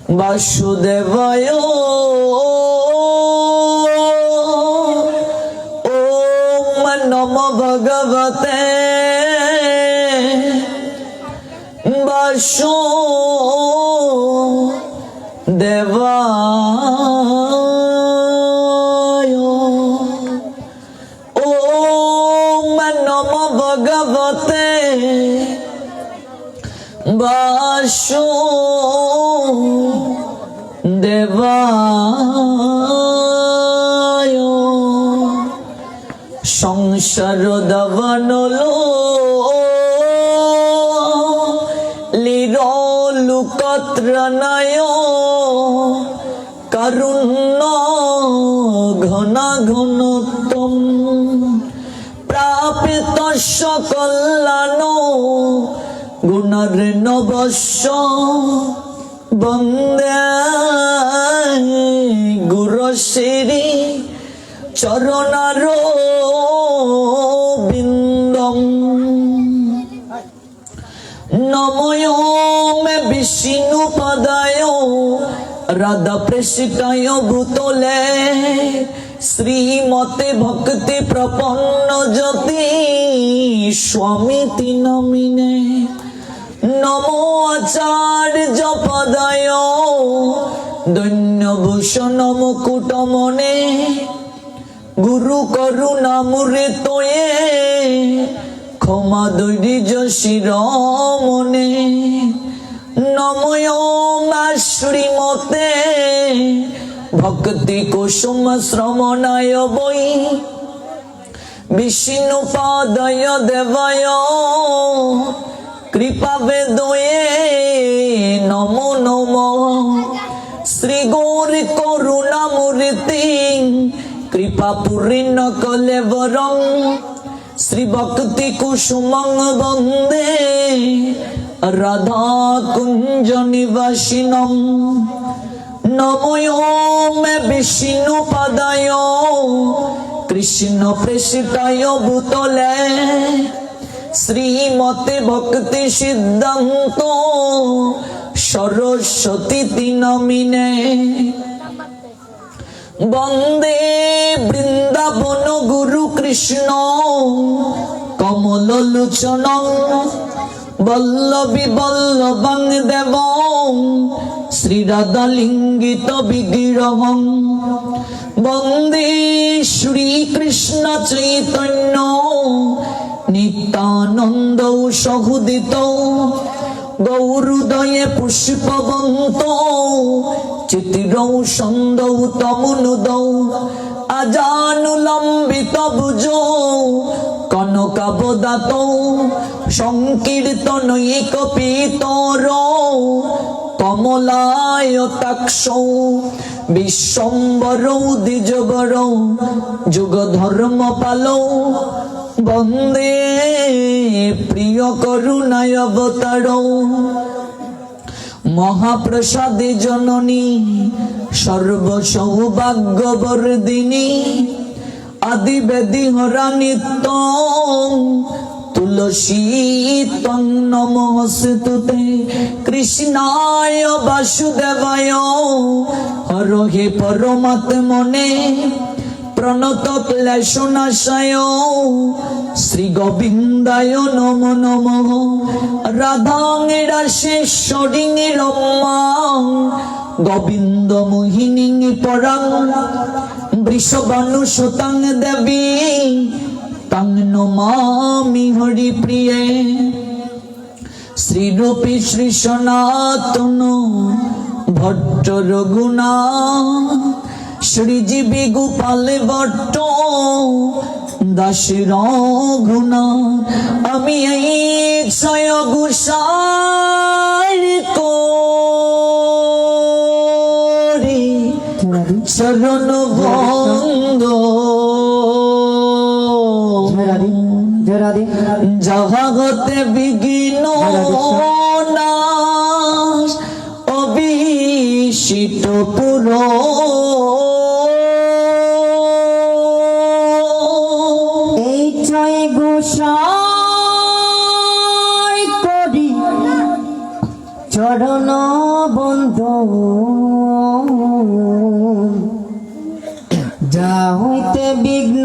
বাসুদেবায় ওম নমো ভগবতে বাসুদেবায় ওম নমো ভগবতে বাসুদেবায় সংসার দাবানলো লিরলুকত্রণয় কারুণ্য ঘন ঘনতম প্রাপিত সকল্যাণ গুণরে নবস্য বন্দে গুরুশ্রী চরণার বিন্দম নময় মে বিষ্ণু পদায় রাধা প্রেষিতায় ভূতলে শ্রীমতে ভক্তি প্রপন্ন জ্যোতি স্বামীতি নমিনে নমো আচার্য পদায় দৈন্যভূষণ মুকুটমনে গুরু করুণা মূর্তয়ে ক্ষমা দৈর্য শিরোমণে নময় শ্রীমতে ভক্তি কুসুম শ্রমণায় বৈ বিষ্ণু পাদয় দেবায় কৃপা বেদয়ে নমো নমঃ শ্রী গৌরী করুণা মূর্তি কৃপা পূর্ণ কলেবরং শ্রী ভক্তি কুসুমং বন্দে রাধা কুঞ্জ নিবাসিনম নময় মে বিষ্ণু পদায় কৃষ্ণ প্রেষিতায় ভূতলে শ্রীমতে ভক্তি সিদ্ধান্ত সরস্বতী নমিনে বন্দে বৃন্দাবন গুরু কৃষ্ণ কমল লোচন বল্লভী বল্লভং দেব শ্রী রাধা লিঙ্গিত বিগ্রহং বন্দে শ্রী কৃষ্ণ চৈতন্য নিত্যানন্দ সহুদিত গৌরুদয়ে পুষ্পবন্ত চিতিরৌ সন্দৌ তমনুদৌ আজানুলম্বিত ভুজ কনকাবদাত সংকীর্তনৈক পীতর কমলায়তাক্ষ বিশ্বম্বরৌ দ্বিজবরৌ যুগ ধর্ম পালৌ বন্দে প্রিয় করুণায় অবতারৌ মহাপ্রসাদে জননী সর্বসৌভাগ্যবর্ধিনী আদিবেদী হরা নিত্য তুলসী তং নমস্তুতে কৃষ্ণায় বাসুদেবায় হরহে পরমাত্মনে প্রণত ক্লেশনাশায় শ্রী গোবিন্দায় নমো নমঃ রাধাঙ্গিরা শেশ্বরী রম্মা গোবিন্দ মোহিনী পরাং বৃষভানু সুতাং দেবী তাং নমামি হরি প্রিয়ে শ্রীরূপী শ্রী সনাতন ভট্ট রঘুনাথ শ্রীজীবী গোপাল ভট্ট দাস রঘুনাথ আমি এই ছয় গুসাই করি চরণ বন্ধ জগতে বিঘ্ন নাশ অবিষিত পুর এই ছয় গোসাই করি চরণ বন্ধ বন্ধু যা হইতে বিঘ্ন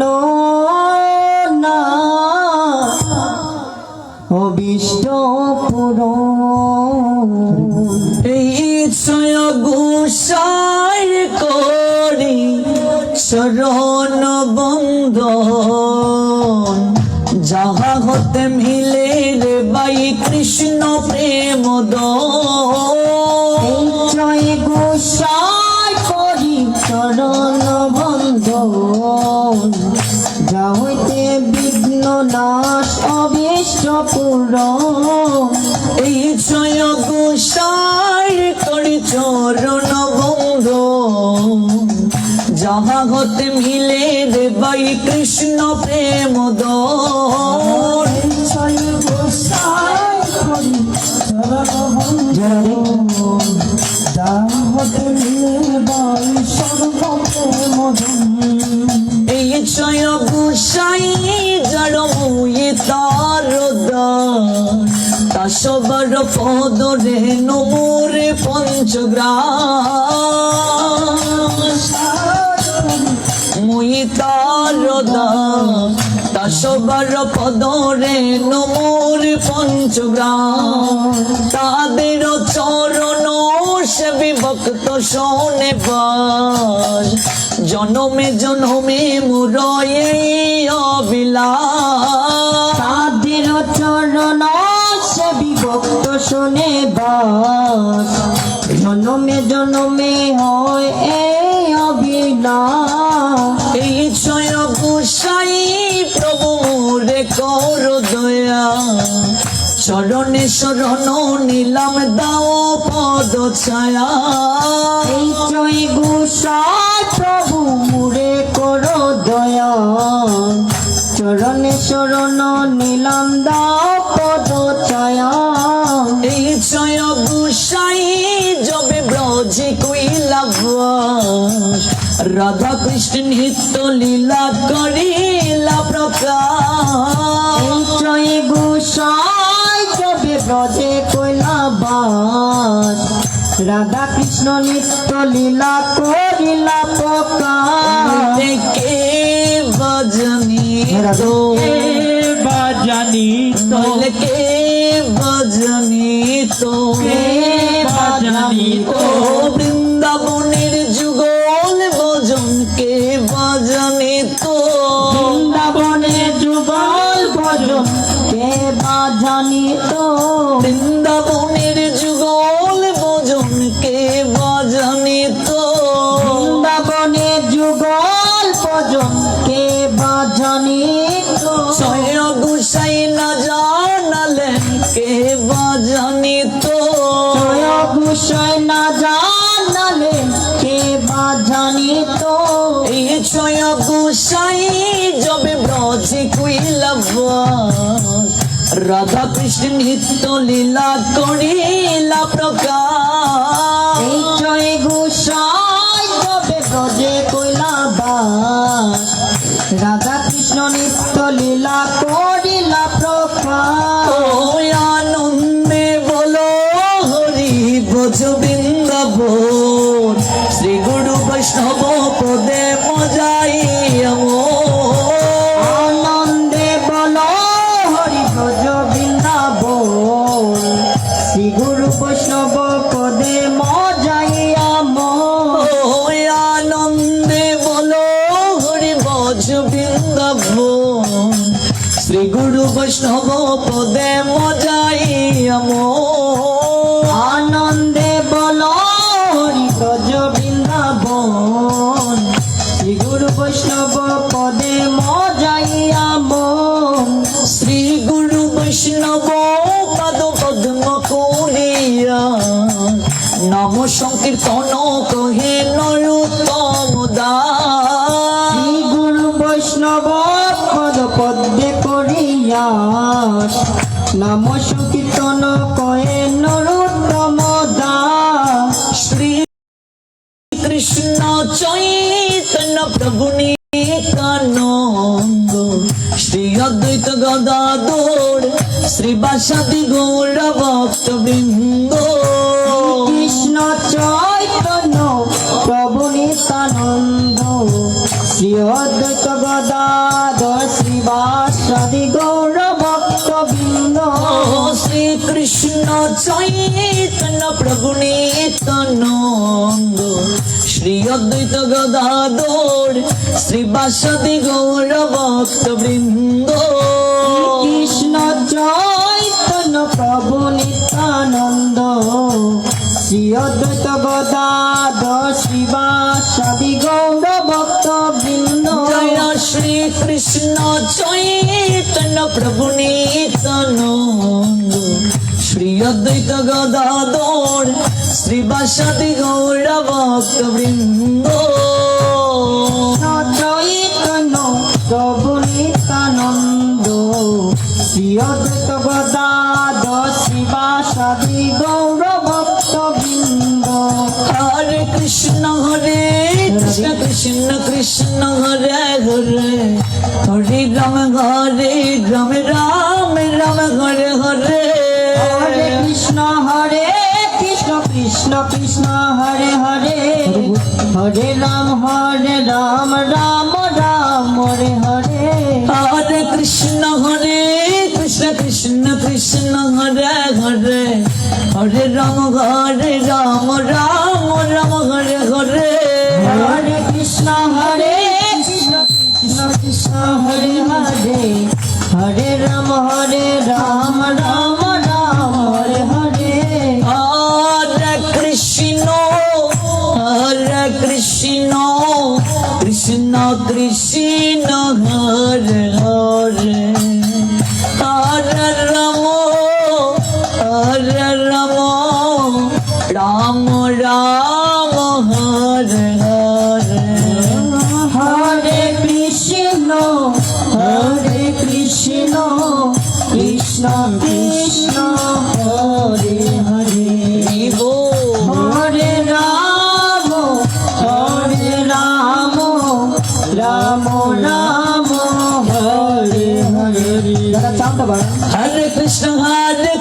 না অবিষ্ট পূরণ এই ছয় গোসাই করি চরণ বন্ধন যাহা হতে মিলে রে বাই কৃষ্ণ প্রেম এই জয় গোসাই করি চরণ বন্ধন যা হইতে বিঘ্ন নাশ অবিষ্ট পূরণ এই ছয় গোসাই করি চরণ বন্ধন যাহা হতে মিলে রে বাই কৃষ্ণ প্রেম জয় গোসাই করি চরণ বন্ধন যা হইতে বাই সর্বপ্রেম এই ছয় গোসাই যার মুই তার তা সবার পদরে নমরে পঞ্চগ্রাম মুই তার তা সবার পদরে নমরে পঞ্চগ্রাম তাদের চরণ সে বিভক্ত শোনে বাস জনমে জনমে মুরয়ে অবিলাস তাদের চরণ সে বিভক্ত শোনে বাস জনমে জনমে হয় এই অবিলাস এই ছয় গোসাই প্রভু মোরে কর দয়া চরণে শরণ নিলাম দাও পদ ছায়া এই জয় গোসাই প্রভু মুরে করো দয়া চরণে শরণ নিলাম দাও পদ ছায়া এই ছয় গোসাই যবে ব্রজে কইলা বাস রাধা কৃষ্ণ নিত্য লীলা করিলা প্রকাশ এই জয় গোসাই যবে ব্রজে কইলা বাস রাধা কৃষ্ণ নিত্য লীলা করিলা প্রকাশ কে বজনি তো বাজানি কে বজনি তো বাজানি ও বৃন্দাবনের যুগল ভজন কে বজনি তো বৃন্দাবনে যুগল ভজন কে বাজানি তো বৃন্দাবনের যুগল ভজন কে বজনি তো বৃন্দাবনে যুগল ভজন কে বাজানি তো ছয় গোসাই না জানালেন কে বজনি তো জয় গোসাই না জানালে কে বাজানি তো এই ছয় গোসাই যবে ব্রজে কইলা বাস রাধা কৃষ্ণ নিত্য লীলা করিলা প্রকাশ এই জয় গোসাই যবে ব্রজে কইলা বাস রাধা কৃষ্ণ নিত্য লীলা করিলা প্রকাশ ও আনন্দে বলো হরি ভজ বৃন্দাবন শ্রী গুরু বৈষ্ণব পদে মজাই আনন্দে বলো হরি ভজ বৃন্দাবন শ্রী গুরু বৈষ্ণব পদে মজাইয়া আনন্দে বলো হরি ভজ বৃন্দাবন শ্রী গুরু বৈষ্ণব পদে মজাই আনন্দে বলো হরি ভজ বৃন্দাবন শ্রী গুরু বৈষ্ণব পদে মজাইয়া শ্রী গুরু বৈষ্ণব পদ পদ্ম করিয়া নাম সংকীর্তন কহে নরোত্তম দাস শ্রী গুরু বৈষ্ণব পদ পদ্মে করিয়া নাম সংকীর্তন কয়ে নরোত্তম দাস শ্রী কৃষ্ণ চৈতন্য প্রভু নিত্যানন্দ শ্রী অদ্বৈত গদাধর শ্রী বাসাদি গৌর ভক্ত বৃন্দ কৃষ্ণ চৈতন্য প্রভু নিত্যানন্দ শ্রী অদ্বৈত গদাধর শ্রীবাসাদি গৌর ভক্তবৃন্দ শ্রী কৃষ্ণ চৈতন্য প্রভু নিত্যানন্দ শ্রী অদ্বৈত গদাধর শ্রীবাসাদি গৌর ভক্তবৃন্দ কৃষ্ণ চৈতন্য প্রভু নিত্যানন্দ শ্রী অদ্বৈত গদাধর শ্রীবাসাদি গৌর ভক্তবৃন্দ জয় শ্রী কৃষ্ণ চৈতন্য প্রভু নিত্যানন্দ শ্রী অদ্বৈত গদাধর শ্রীবাসাদি গৌর ভক্তবৃন্দ চৈতন্য প্রভু নিত্যানন্দ শ্রী অদ্বৈত গদাধর শ্রীবাসাদি গৌর ভক্তবৃন্দ হরে কৃষ্ণ কৃষ্ণ কৃষ্ণ হরে হরে হরে রাম রাম হরে হরে হরে কৃষ্ণ কৃষ্ণ কৃষ্ণ হরে হরে হরে রাম রাম রাম হরে হরে হরে কৃষ্ণ কৃষ্ণ কৃষ্ণ হরে হরে হরে রাম রাম হরে হরে হরে কৃষ্ণ কৃষ্ণ কৃষ্ণ হরে হরে হরে রাম রাম রাম হরে হরে হরে কৃষ্ণ কৃষ্ণ কৃষ্ণ হরে হরে হরে রাম রাম রাম হরে হরে হরে কৃষ্ণ কৃষ্ণ কৃষ্ণ হরে হরে হরে রাম রাম রাম হরে হরে চাপটা বাড়া হরে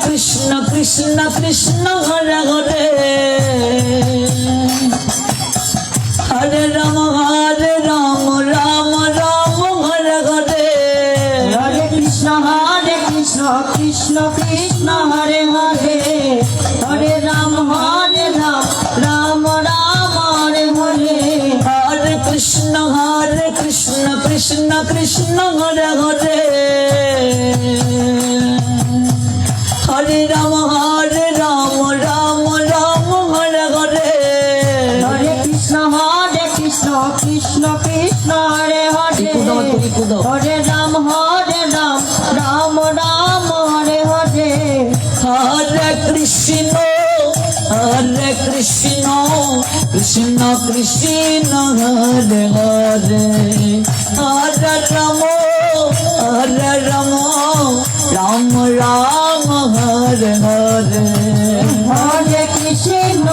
কৃষ্ণ কৃষ্ণ কৃষ্ণ হরে হরে হরে রাম রাম রাম হরে হরে হরে কৃষ্ণ কৃষ্ণ কৃষ্ণ হরে হরে হরে রাম রাম রাম হরে হরে হরে কৃষ্ণ কৃষ্ণ কৃষ্ণ হরে হরে হরে রাম রাম রাম হরে হরে হরে কৃষ্ণ কৃষ্ণ কৃষ্ণ হরে হরে হরে রাম রাম রাম হরে হরে হরে কৃষ্ণ কৃষ্ণ কৃষ্ণ হরে হরে হরে রাম রাম রাম হরে হরে হরে কৃষ্ণ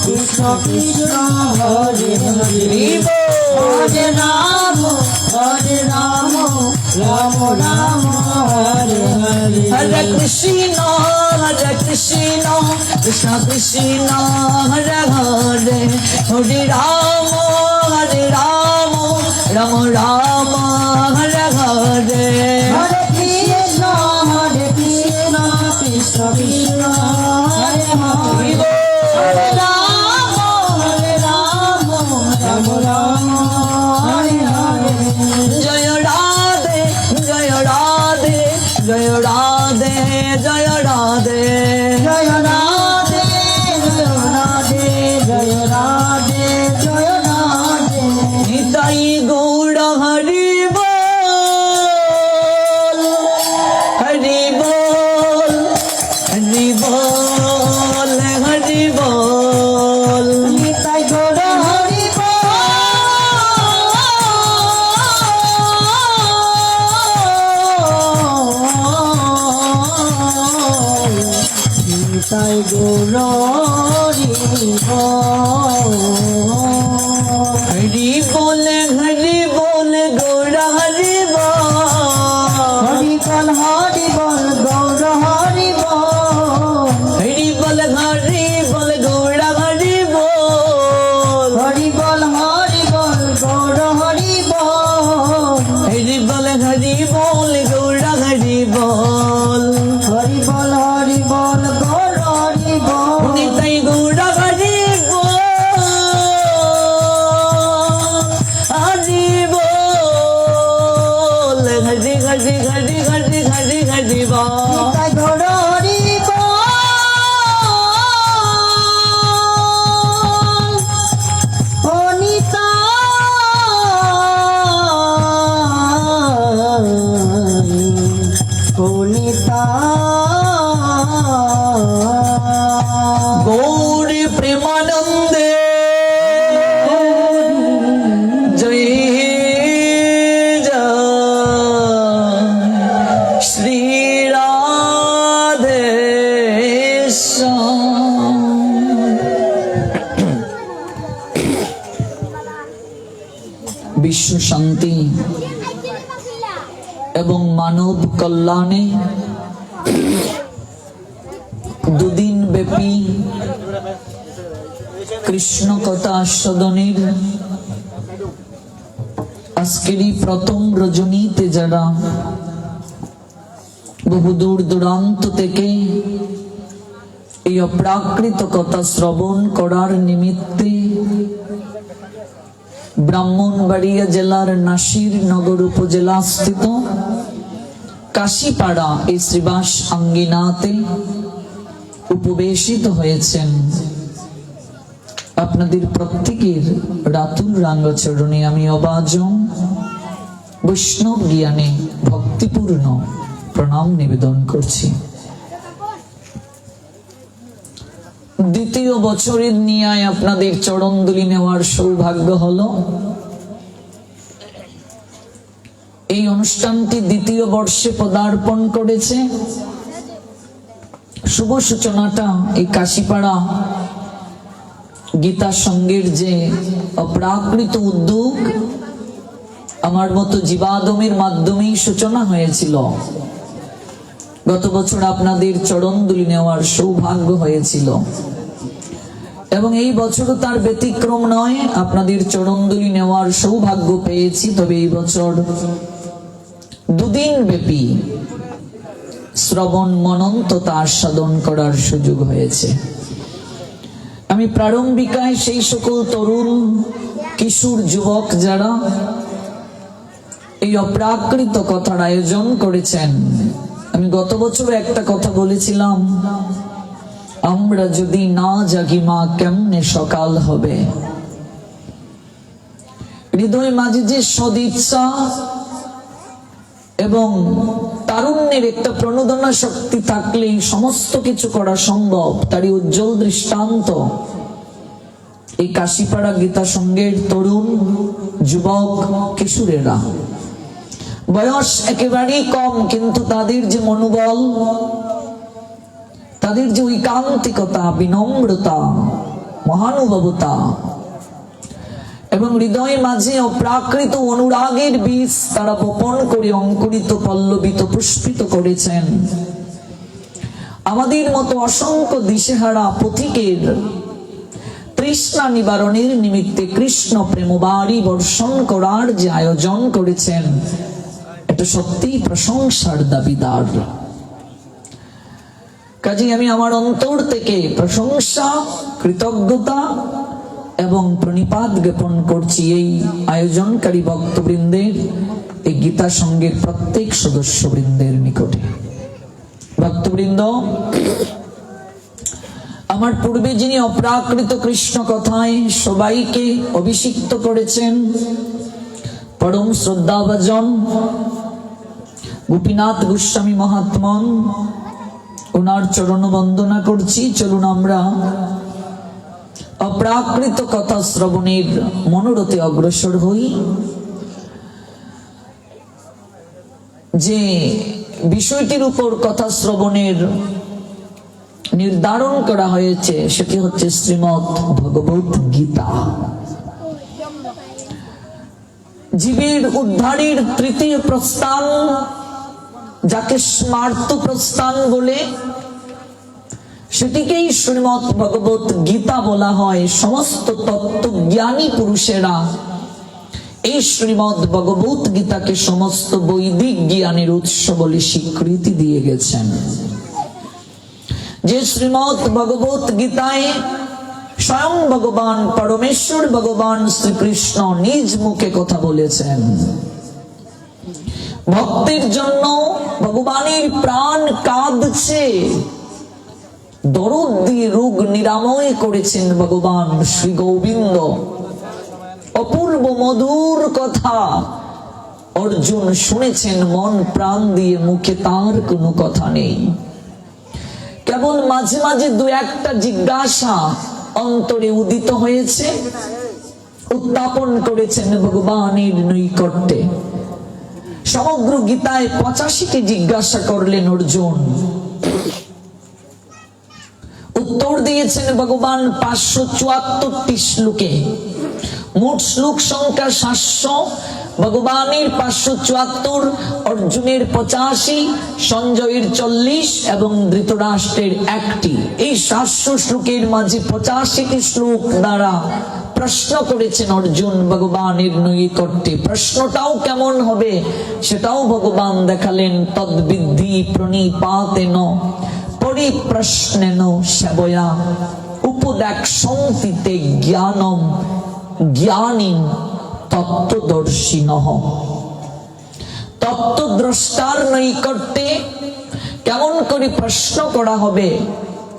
কৃষ্ণ কৃষ্ণ হরে হরে হরে রাম রাম রাম হরে হরে হরে কৃষ্ণ কৃষ্ণ কৃষ্ণ হরে হরে হরে রাম রাম রাম হরে হরে হরে কৃষ্ণ কৃষ্ণ কৃষ্ণ হরে হরে হরে রাম রাম রাম হরে হরে জয় রাধে জয় রাধে জয় রাধে জয় রাধে জয় রাধে জয় রাধে জয় রাধে নিতাই গৌর হরি বল হরি বল হরি বল হরি বল নিতাই গৌর হরি নিতাই গৌর হরি বল গৌর হরি বল হরি বল গৌর হরি বল হরি বল গৌর গৌরী প্রেমানন্দে জয় জয় শ্রী রাধে শ্যাম। বিশ্ব শান্তি এবং মানব কল্যাণে দুদিন ব্যাপী কৃষ্ণ কথা আস্বাদনের আজকেরই প্রথম রজনীতে যারা বহু দূর দূরান্ত থেকে এই অপ্রাকৃত কথা শ্রবণ করার নিমিত্তে ব্রাহ্মণবাড়িয়া জেলার নাসির নগর উপজেলা স্থিত কাশীপাড়া এই শ্রীবাস আঙ্গিনাতে উপবেশিত হয়েছেন, আপনাদের প্রত্যেকের রাতুল রাঙ্গচরণে আমি অবাজম বৈষ্ণব জ্ঞানে ভক্তিপূর্ণ প্রণাম নিবেদন করছি। দ্বিতীয় বছরের নিয়ায় আপনাদের চরণদুলি নেওয়ার সৌভাগ্য হলো। এই অনুষ্ঠানটি দ্বিতীয় বর্ষে পদার্পণ করেছে। শুভ সূচনাটা এই কাশীপাড়া গীতা সংঘের যে অপ্রাকৃত উদ্যোগ, আমার মতো জীবাদমের মাধ্যমেই সূচনা হয়েছিল। গত বছর আপনাদের চরণদুলি নেওয়ার সৌভাগ্য হয়েছিল এবং এই বছরও তার ব্যতিক্রম নয়, আপনাদের চরণদুলি নেওয়ার সৌভাগ্য পেয়েছি। তবে এই বছর দুদিন ব্যাপী শ্রবণ মনন তথা আস্বাদন করার সুযোগ হয়েছে। আমি প্রারম্ভিকায় সেই সকল তরুণ কিশোর যুবক যারা এই অপ্রাকৃত কথার আয়োজন করেছেন, আমি গত বছর একটা কথা বলেছিলাম, আমরা যদি না জাগি মা কেমনে সকাল হবে। হৃদয় মাঝে যে সদিচ্ছা এবং তারুণ্যের একটা প্রণোদনা শক্তি থাকলেই সমস্ত কিছু করা সম্ভব, তারই উজ্জ্বল দৃষ্টান্ত এই কাশীপাড়া গীতা সংঘের তরুণ যুবক কিশোরেরা। বয়স একেবারেই কম, কিন্তু তাদের যে মনোবল, তাদের যে ঐকান্তিকতা, বিনম্রতা, মহানুভবতা এবং হৃদয় মাঝে অপ্রাকৃত অনুরাগের বীজ তারা বপন করে অঙ্কুরিত, পল্লবিত, পুষ্পিত করেছেন। আমাদের মতো অসংখ্য দিশেহারা পথিকের তৃষ্ণা নিবারণের নিমিত্তে কৃষ্ণ প্রেমবাড়ি বর্ষণ করার যে আয়োজন করেছেন, এটা সত্যিই প্রশংসার দাবিদার। কাজে আমি আমার অন্তর থেকে প্রশংসা, কৃতজ্ঞতা এবং প্রণিপাত জ্ঞাপন করছি এই আয়োজনকারী ভক্তবৃন্দের, এই গীতা সংঘের প্রত্যেক সদস্যবৃন্দের নিকটে। ভক্তবৃন্দ, আমার পূর্বে যিনি অপ্রাকৃত কৃষ্ণ কথায় সবাইকে অভিষিক্ত করেছেন, পরম শ্রদ্ধাভাজন গোপীনাথ গোস্বামী মহাত্মন, ওনার চরণ বন্দনা করছি। চলুন আমরা অপ্রাকৃত কথা শ্রবণের মনোরথে অগ্রসর হই। যে বিষয়টির উপর কথা শ্রবণের নির্ধারণ করা হয়েছে সেটি হচ্ছে শ্রীমদ্ ভগবত গীতা। জীবের উদ্ধারের তৃতীয় প্রস্থান, যাকে স্মার্ত প্রস্থান বলে, সেটিকেই শ্রীমদ্ ভগবত গীতা বলা হয়। সমস্ত তত্ত্বজ্ঞানী পুরুষেরা এই শ্রীমদ্ ভগবত গীতাকে সমস্ত বৈদিক জ্ঞানের উৎস বলে স্বীকৃতি দিয়ে গেছেন। যে শ্রীমদ্ ভগবত গীতায় স্বয়ং ভগবান পরমেশ্বর ভগবান শ্রীকৃষ্ণ নিজ মুখে কথা বলেছেন। ভক্তের জন্য ভগবানের প্রাণ কাঁদছে, দরদ দিয়ে রোগ নিরাময় করেছেন ভগবান শ্রী গোবিন্দ। অপূর্ব মধুর কথা অর্জুন শুনেছেন মন প্রাণ দিয়ে, মুখে তার কোনো কথা নেই, কেবল মাঝে মাঝে দু একটা জিজ্ঞাসা অন্তরে উদিত হয়েছে, উত্থাপন করেছেন ভগবানের নৈকট্যে। সমগ্র গীতায় 85টি জিজ্ঞাসা করলেন অর্জুন, উত্তর দিয়েছেন ভগবান 574টি শ্লোকে। মোট শ্লোক সংখ্যা 700, ভগবানের 574, অর্জুনের 85, সঞ্জয়ের 40 এবং ধৃতরাষ্ট্রের 1টি। এই 700 শ্লোকের মাঝে 85টি শ্লোক দ্বারা প্রশ্ন করেছেন অর্জুন ভগবানের নৈকট্যে। প্রশ্নটাও কেমন হবে সেটাও ভগবান দেখালেন। তদ্বিদ্ধি প্রণিপাতেন পরিপ্রশ্নেন সেবয়া উপদেক্ষন্তি তে জ্ঞানম জ্ঞানীন তত্ত্বদর্শিনঃ। তত্ত্বদ্রষ্টার নৈকট্যে কেমন করে প্রশ্ন করা হবে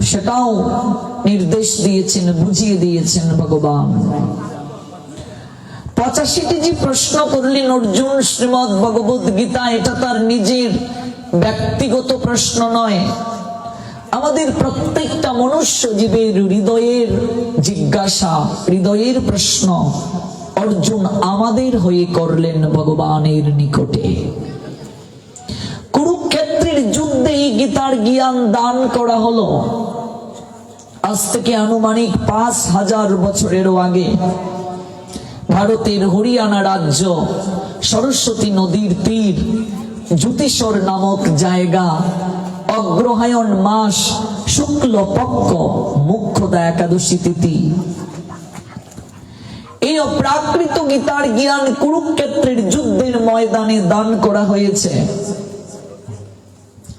সেটাও নির্দেশ দিয়েছেন, বুঝিয়ে দিয়েছেন ভগবান। 85টি যে প্রশ্ন করলেন অর্জুন শ্রীমদ্ ভগবদ গীতা, এটা তার নিজের ব্যক্তিগত প্রশ্ন নয়, আমাদের প্রত্যেকটা মনুষ্য জীবের হৃদয়ের জিজ্ঞাসা, হৃদয়ের প্রশ্ন অর্জুন আমাদের হয়ে করলেন ভগবানের নিকটে। কুরুক্ষেত্রের যুদ্ধে এই গীতার জ্ঞান দান করা হলো। আজ থেকে আনুমানিক 5000 বছরেরও আগে ভারতের হরিয়ানা রাজ্য সরস্বতী নদীর তীর জ্যোতিষর নামক জায়গা, অগ্রহায়ণ মাস, শুক্ল পক্ষ, মুখ্যদা একাদশী তিথি, এই অপ্রাকৃত গীতার জ্ঞান কুরুক্ষেত্রের যুদ্ধের ময়দানে দান করা হয়েছে।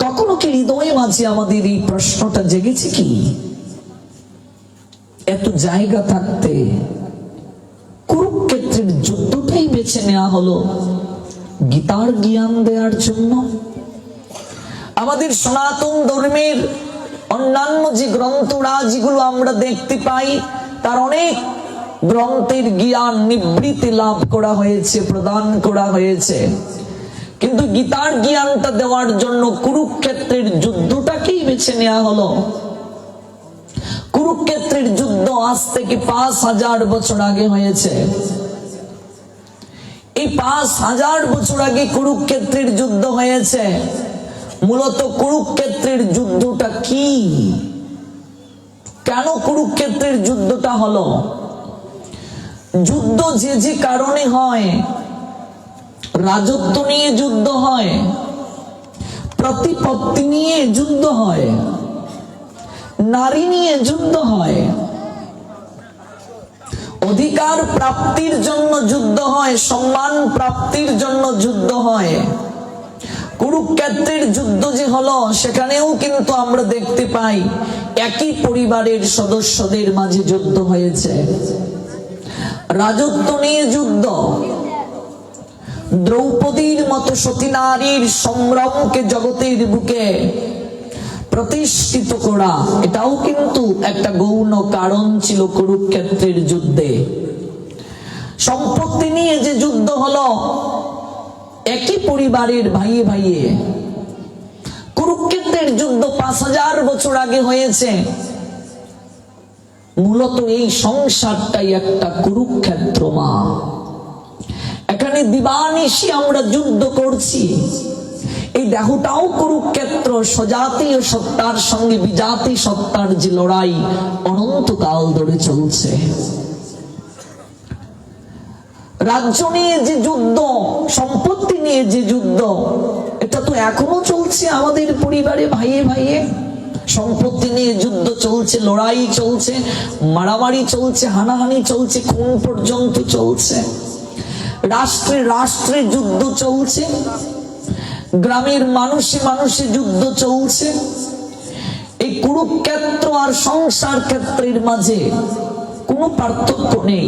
কখনো কি হৃদয়ে মাঝে আমাদের এই প্রশ্নটা জেগেছে কি, এত জায়গা থাকতে কুরুক্ষেত্রের যুদ্ধটাই বেছে নেওয়া হলো গীতার জ্ঞান দেওয়ার জন্য? আমাদের সনাতন ধর্মের অন্যান্য যে গ্রন্থরাজিগুলো আমরা দেখতে পাই, তার অনেক গ্রন্থের জ্ঞান নিবৃত্তি লাভ করা হয়েছে, প্রদান করা হয়েছে, কিন্তু গীতার জ্ঞানটা দেওয়ার জন্য কুরুক্ষেত্রের যুদ্ধটাকেই বেছে নেওয়া হলো। কুরুক্ষেত্রের যুদ্ধ আজ থেকে 5000 বছর আগে হয়েছে। এই 5000 বছর আগে কুরুক্ষেত্রের যুদ্ধ হয়েছে। মূলত কুরুক্ষেত্রের যুদ্ধটা কি, কেন কুরুক্ষেত্রের যুদ্ধটা হলো? যুদ্ধ যে যে কারণে হয়, রাজত্ব নিয়ে যুদ্ধ হয়, প্রতিপত্তি নিয়ে যুদ্ধ হয়, নারী নিয়ে যুদ্ধ হয়, অধিকার প্রাপ্তির জন্য যুদ্ধ হয়, সম্মান প্রাপ্তির জন্য যুদ্ধ হয়। কুরুক্ষেত্রের যুদ্ধ যে হলো, সেখানেও কিন্তু আমরা দেখতে পাই একই পরিবারের সদস্যদের মাঝে যুদ্ধ হয়েছে। রাজত্ব নিয়ে যুদ্ধ, দ্রৌপদীর মতো সতী নারীর সম্ভ্রমকে জগতের বুকে প্রতিষ্ঠিত করা, এটাও কিন্তু একটা গৌণ কারণ ছিল কুরুক্ষেত্রের যুদ্ধে। সম্পত্তি নিয়ে যে যুদ্ধ হলো, একই পরিবারের ভাইয়ে ভাইয়ে। কুরুক্ষেত্রের যুদ্ধ 5000 বছর আগে হয়েছে। মূলত এই সংসারটাই একটা কুরুক্ষেত্র মা। এখানে দিবানিশি আমরা যুদ্ধ করছি। এই দেহটাও কুরুক্ষেত্র, স্বজাতীয় সত্তার সঙ্গে বিজাতি সত্তার যে লড়াই অনন্তকাল ধরে চলছে। রাজ্য নিয়ে যে যুদ্ধ, সম্পত্তি নিয়ে যে যুদ্ধ, এটা তো এখনো চলছে আমাদের পরিবারে ভাইয়ে ভাইয়ে। সম্পত্তি নিয়ে যুদ্ধ চলছে, লড়াই চলছে, মারামারি চলছে, হানাহানি চলছে, খুন পর্যন্ত চলছে। রাষ্ট্রে রাষ্ট্রে যুদ্ধ চলছে, গ্রামের মানুষে মানুষে যুদ্ধ চলছে। এই কুরুক্ষেত্র আর সংসার ক্ষেত্রের মাঝে কোনো পার্থক্য নেই।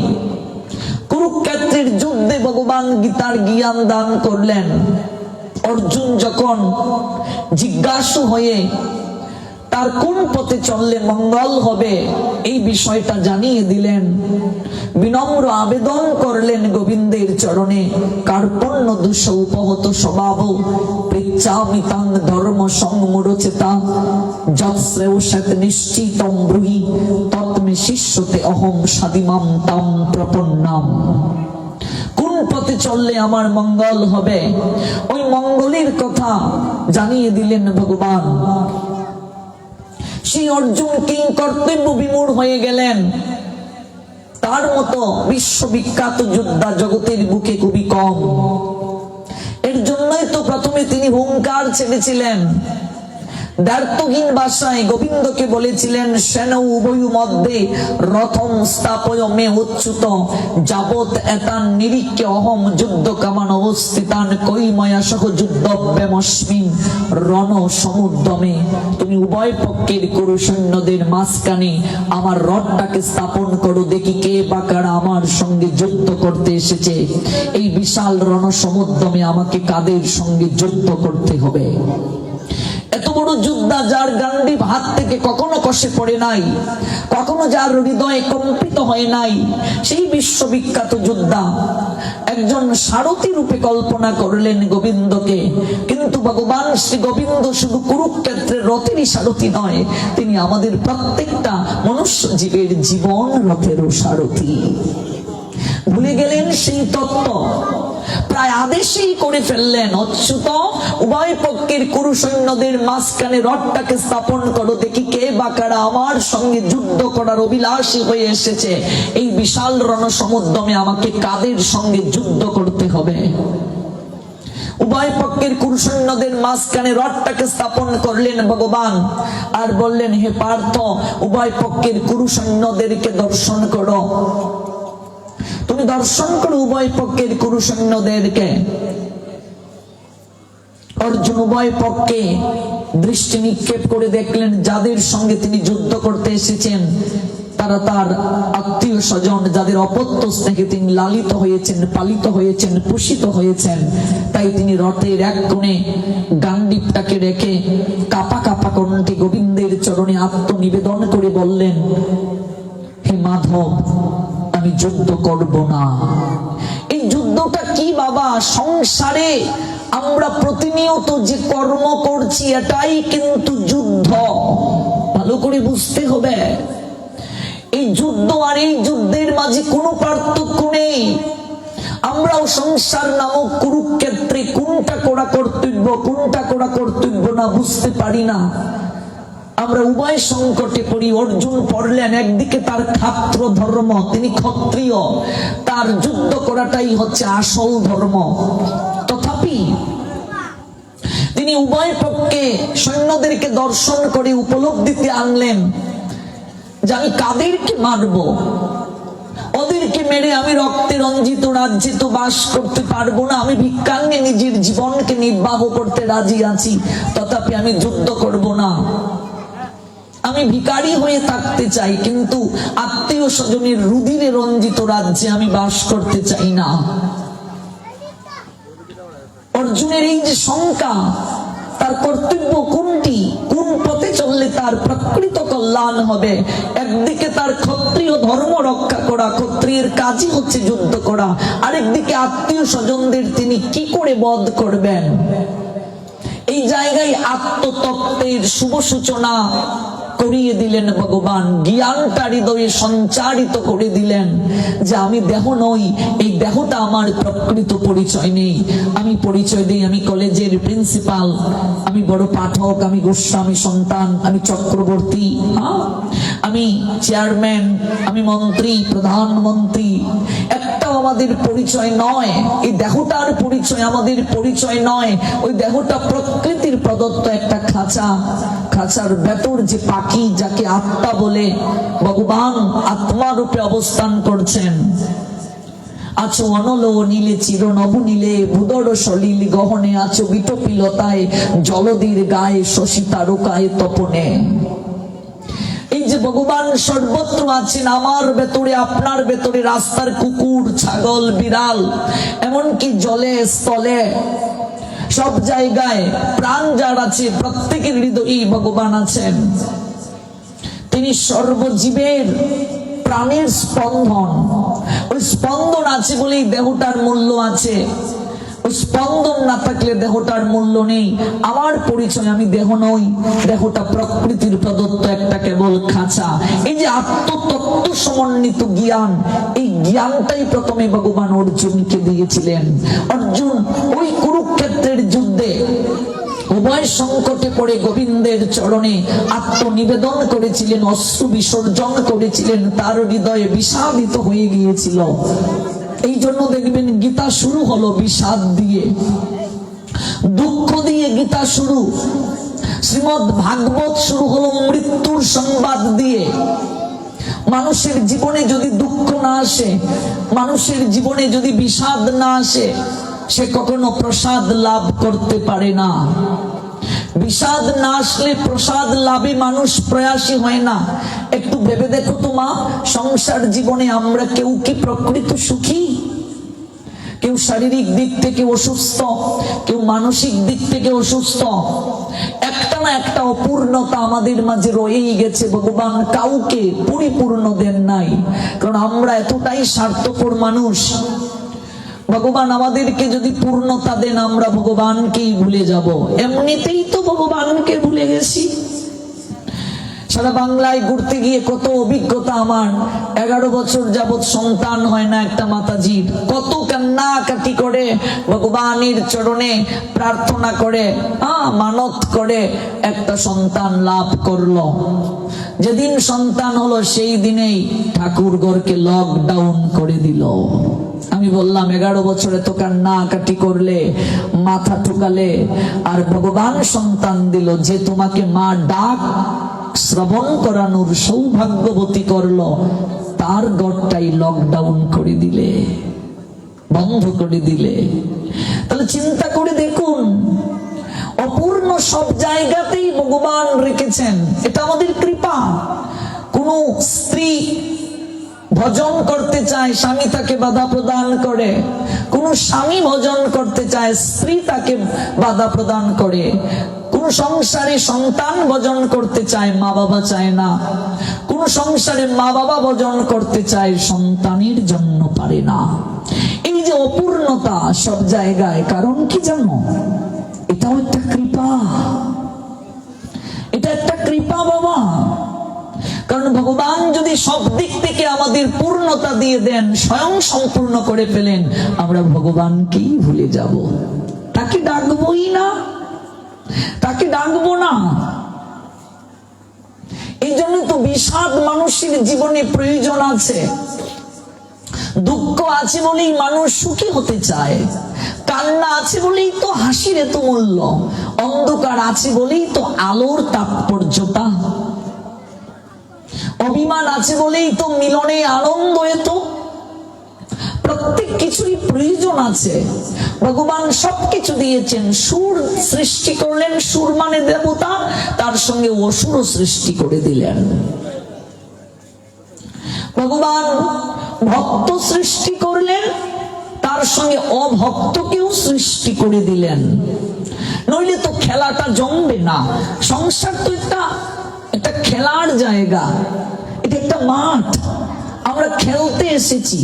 কুরুক্ষেত্রের যুদ্ধে ভগবান গীতার জ্ঞান দান করলেন। অর্জুন যখন জিজ্ঞাসু হয়ে তার কোন পথে চললে মঙ্গল হবে এই বিষয়টা জানিয়ে দিলেন। বিনম্র আবেদন করলেন গোবিন্দের চরণে, কার্পণ্য দোষ উপহত স্বভাব পৃচ্ছামিতাং ধর্ম সংমূঢ়চেতা যৎশ্রেয়সেত নিশ্চিতং ব্রুহি তৎমে শিষ্যতে অহং সাদিমাম তাম প্রপন্নাম। কোন পথে চললে আমার মঙ্গল হবে ওই মঙ্গলের কথা জানিয়ে দিলেন ভগবান। সেই অর্জুন কিং কর্তব্য বিমূঢ় হয়ে গেলেন। তার মতো বিশ্ববিখ্যাত যোদ্ধা জগতের বুকে খুবই কম। এর জন্যই তো প্রথমে তিনি হুঙ্কার ছেড়েছিলেন, দ্ব্যর্থহীন ভাষায় গোবিন্দকে বলেছিলেন, সেন উভয় মধ্যে রথম স্থাপয় মে উচ্যুত যাবত এতান নিরীক্ষে অহম যুদ্ধ কামান অবস্থিতান কৈময়া সহ যুদ্ধব্যমস্মিন রণ সমুদ্যমে। তুমি উভয় পক্ষের কুরু সৈন্যদের মাঝখানে আমার রথটাকে স্থাপন করো, দেখি কে বা কারা আমার সঙ্গে যুদ্ধ করতে এসেছে। এই বিশাল রণ সমুদ্যমে আমাকে কাদের সঙ্গে যুদ্ধ করতে হবে। এত বড় যোদ্ধা যার গান্ডীব হাত থেকে কখনো কষে পড়ে নাই, কখনো যার হৃদয়ে কম্পিত হয় নাই, সেই বিশ্ববিখ্যাত যোদ্ধা একজন সারথী রূপে কল্পনা করলেন গোবিন্দকে। কিন্তু ভগবান শ্রী গোবিন্দ শুধু কুরুক্ষেত্রের রথেরই সারথী নয়, তিনি আমাদের প্রত্যেকটা মনুষ্য জীবের জীবন রথেরও সারথী। ভুলে গেলেন সেই তত্ত্ব, প্রায় আদেশই করে ফেললেন, অচ্যুত উভয় পক্ষের কুরু সৈন্যদের মাঝখানে রথটাকে স্থাপন করো, দেখি কে বা কারা আমার সঙ্গে যুদ্ধ করার অভিলাষী হয়ে এসেছে। এই বিশাল রণসমুদ্যমে আমাকে কাদের সঙ্গে যুদ্ধ করতে হবে। উভয় পক্ষের কুরু সৈন্যদের মাঝখানে রথটাকে স্থাপন করলেন ভগবান, আর বললেন, হে পার্থ, উভয় পক্ষের কুরু সৈন্যদেরকে দর্শন করো। তুমি দর্শন করো উভয় পক্ষের কুরু সৈন্যদেরকে। অর্জুন উভয় পক্ষে দৃষ্টি নিক্ষেপ করে দেখলেন, যাদের সঙ্গে তিনি যুদ্ধ করতে এসেছেন তারা তার আত্মীয় স্বজন, যাদের অপত্য স্নেহে তিনি লালিত হয়েছেন, পালিত হয়েছেন, পোষিত হয়েছেন। তাই তিনি রথের এক কোণে গান্ডীবটাকে রেখে কাপা কাপা কণ্ঠে গোবিন্দের চরণে আত্মনিবেদন করে বললেন, হে মাধব, আমি যুদ্ধ করব না। এই যুদ্ধটা কি বাবা? সংসারে আমরা প্রতিনিয়ত যে কর্ম করছি এটাই কিন্তু যুদ্ধ। ভালো করে বুঝতে হবে, এই যুদ্ধ আর এই যুদ্ধের মাঝে কোনো পার্থক্য নেই। আমরাও সংসার নামক কুরুক্ষেত্রে কোনটা করা কর্তব্য, কোনটা করা কর্তব্য না বুঝতে পারি না। আমরা উভয় সংকটে পড়ি। অর্জুন পড়লেন, একদিকে তার ক্ষাত্র ধর্ম, তিনি ক্ষত্রিয়, তার যুদ্ধ করাটাই হচ্ছে আসল ধর্ম। তথাপি তিনি উভয় পক্ষে সৈন্যদেরকে দর্শন করে উপলব্ধিতে আনলেন যে আমি কাদেরকে মারব, ওদেরকে মেরে আমি রক্তে রঞ্জিত রাজ্যে তো বাস করতে পারবো না। আমি ভিক্ষাঙ্গে নিজের জীবনকে নির্বাহ করতে রাজি আছি, তথাপি আমি যুদ্ধ করব না। আমি ভিখারি হয়ে থাকতে চাই, কিন্তু আত্মীয় স্বজনের রুধিরে রঞ্জিত রাজ্যে আমি বাস করতে চাই না। অর্জুনের এই যে শঙ্কা, তার কর্তব্য কোনটি, কোন পথে চললে তার প্রকৃত কল্যাণ হবে। একদিকে তার ক্ষত্রিয় ধর্ম রক্ষা করা, ক্ষত্রিয়ের কাজই হচ্ছে যুদ্ধ করা, আরেকদিকে আত্মীয় স্বজনদের তিনি কি করে বধ করবেন। এই জায়গায় আত্মতত্ত্বের শুভ সূচনা করিয়ে দিলেন ভগবান, জ্ঞানটা হৃদয়ে সঞ্চারিত করে দিলেন যে আমি দেহ নই, এই দেহটা আমার প্রকৃত পরিচয় নেই। আমি পরিচয় দিই, আমি কলেজের প্রিন্সিপাল, আমি বড় পাঠক, আমি গোস্বামী সন্তান, আমি চক্রবর্তী, আমি চেয়ারম্যান, আমি মন্ত্রী, প্রধানমন্ত্রী। একটাও আমাদের পরিচয় নয়। এই দেহটার পরিচয় আমাদের পরিচয় নয়। ওই দেহটা প্রকৃতির প্রদত্ত একটা খাঁচা। খাঁচার ভেতর যে পাখি, যাকে আত্মা বলে, ভগবান আত্মা রূপে অবস্থান করছেন। আছো অনল নীলে চির নব নীলে, বুদর সলিল গহনে আছো বিটপিলতায়, জলদির গায়ে শশী তারকায় তপনে। এই যে ভগবান সর্বত্র আছেন, আমার ভেতরে, আপনার ভেতরে, রাস্তার কুকুর, ছাগল, বিড়াল, এমনকি জলে স্থলে, সব জায়গায় প্রাণ যার আছে প্রত্যেকের হৃদয়েই ভগবান আছেন। তিনি সর্বজীবের প্রাণের স্পন্দন। ওই স্পন্দন আছে বলেই দেহটার মূল্য আছে। ওই স্পন্দন না থাকলে দেহটার মূল্য নেই। আমার পরিচয়, আমি দেহ নই, দেহটা প্রকৃতির প্রদত্ত একটা কেবল খাঁচা। এই যে আত্মতত্ত্ব সমন্বিত জ্ঞান, এই জ্ঞানটাই প্রথমে ভগবান অর্জুনকে দিয়েছিলেন। অর্জুন ওই কুরুক্ষেত্রের যুদ্ধে উভয় সংকটে পড়ে গোবিন্দের চরণে আত্মনিবেদন করেছিলেন, অশ্রু বিসর্জন করেছিলেন, তার হৃদয়ে বিষাদিত হয়ে গিয়েছিল। এই জন্য দেখবেন গীতা শুরু হলো বিষাদ দিয়ে, দুঃখ দিয়ে গীতা শুরু। শ্রীমদ্ ভাগবত শুরু হলো মৃত্যুর সংবাদ দিয়ে। মানুষের জীবনে যদি দুঃখ না আসে, মানুষের জীবনে যদি বিষাদ না আসে, সে কখনো প্রসাদ লাভ করতে পারে না। বিষাদ না আসলে প্রসাদ লাভে মানুষ প্রয়াসী হয় না। একটু ভেবে দেখো তো মা, সংসার জীবনে আমরা কেউ কি প্রকৃত সুখী? কেউ শারীরিক দিক থেকে অসুস্থ, কেউ মানসিক দিক থেকে অসুস্থ। একটা না একটা অপূর্ণতা আমাদের মাঝে রয়েই গেছে। ভগবান কাউকে পরিপূর্ণ দেন নাই, কারণ আমরা এতটাই স্বার্থপর মানুষ। ভগবান আমাদেরকে যদি পূর্ণতা দেন, আমরা ভগবানকেই ভুলে যাব। এমনিতেই তো ভগবানকে ভুলে গেছি। সারা বাংলায় ঘুরতে গিয়ে কত অভিজ্ঞতা আমার। 11 বছর যাবৎ সন্তান হয় না একটা মাতাজির, কত কান্নাকাটি করে ভগবানের চরণে প্রার্থনা করে, মানত করে একটা সন্তান লাভ করলো। যেদিন সন্তান হলো সেই দিনেই ঠাকুরঘরকে লকডাউন করে দিল। আমি বললাম 11 বছরে তো কান্নাকাটি করলে, মাথা ঠুকালে, আর ভগবান সন্তান দিল, যে তোমাকে মা ডাক শ্রবণ করানোর সৌভাগ্যবতী করলো, তার ঘরটাই লকডাউন করে দিলে, বন্ধ করে দিলে। তাহলে চিন্তা করে দেখুন, অপূর্ণ সব জায়গাতেই ভগবান রেখেছেন। এটা আমাদের কৃপা। কোন স্ত্রী ভজন করতে চায়, স্বামী তাকে বাধা প্রদান করে। কোন স্বামী ভজন করতে চায়, স্ত্রী তাকে বাধা প্রদান করে। কোন সংসারে সন্তান ভজন করতে চায়, মা বাবা চায় না। কোন সংসারে মা বাবা ভজন করতে চায়, সন্তানের জন্য পারে না। এই যে অপূর্ণতা সব জায়গায়, কারণ কি জানো? এটাও একটা কৃপা। এটা একটা কৃপা বাবা। কারণ ভগবান যদি সব দিক থেকে আমাদের পূর্ণতা দিয়ে দেন, স্বয়ং সম্পূর্ণ করে ফেলেন, আমরা ভগবানকেই ভুলে যাব। তাকে ডাকবই না, তাকে ডাকবো না। এই জন্য তো বিষাদ মানুষের জীবনে প্রয়োজন আছে। দুঃখ আছে বলেই মানুষ সুখী হতে চায়, কান্না আছে বলেই তো হাসির এত মূল্য, অন্ধকার আছে বলেই তো আলোর তাৎপর্যতা, অভিমান আছে বলেই তো মিলনে আনন্দ এত। প্রত্যেক কিছুরই প্রয়োজন আছে। ভগবান সবকিছু দিয়েছেন। সুর সৃষ্টি করলেন, সুর মানে দেবতা, তার সঙ্গে অসুর সৃষ্টি করে দিলেন। ভগবান ভক্ত সৃষ্টি করলেন, তার সঙ্গে অভক্তকেও সৃষ্টি করে দিলেন। নইলে তো খেলাটা জমবে না। সংসার তো একটা খেলার জায়গা, এটা একটা মাঠ। আমরা খেলতে এসেছি,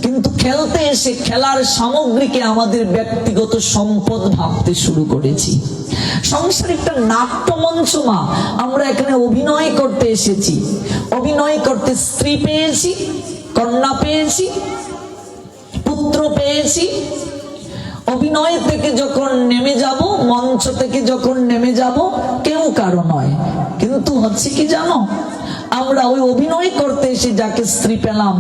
কিন্তু খেলতে এসে খেলার সামগ্রীকে আমাদের ব্যক্তিগত সম্পদ ভাবতে শুরু করেছি। সংসার একটা নাট্যমঞ্চ মা, আমরা এখানে অভিনয় করতে এসেছি। অভিনয় করতে স্ত্রী পেয়েছি, কন্যা পেয়েছি, পুত্র পেয়েছি। অভিনয় থেকে যখন নেমে যাব, মঞ্চ থেকে যখন নেমে যাব, কেউ কারো নয়। কিন্তু হচ্ছে কি জানো, আমরা ওই অভিনয় করতে এসে যাকে স্ত্রী পেলাম,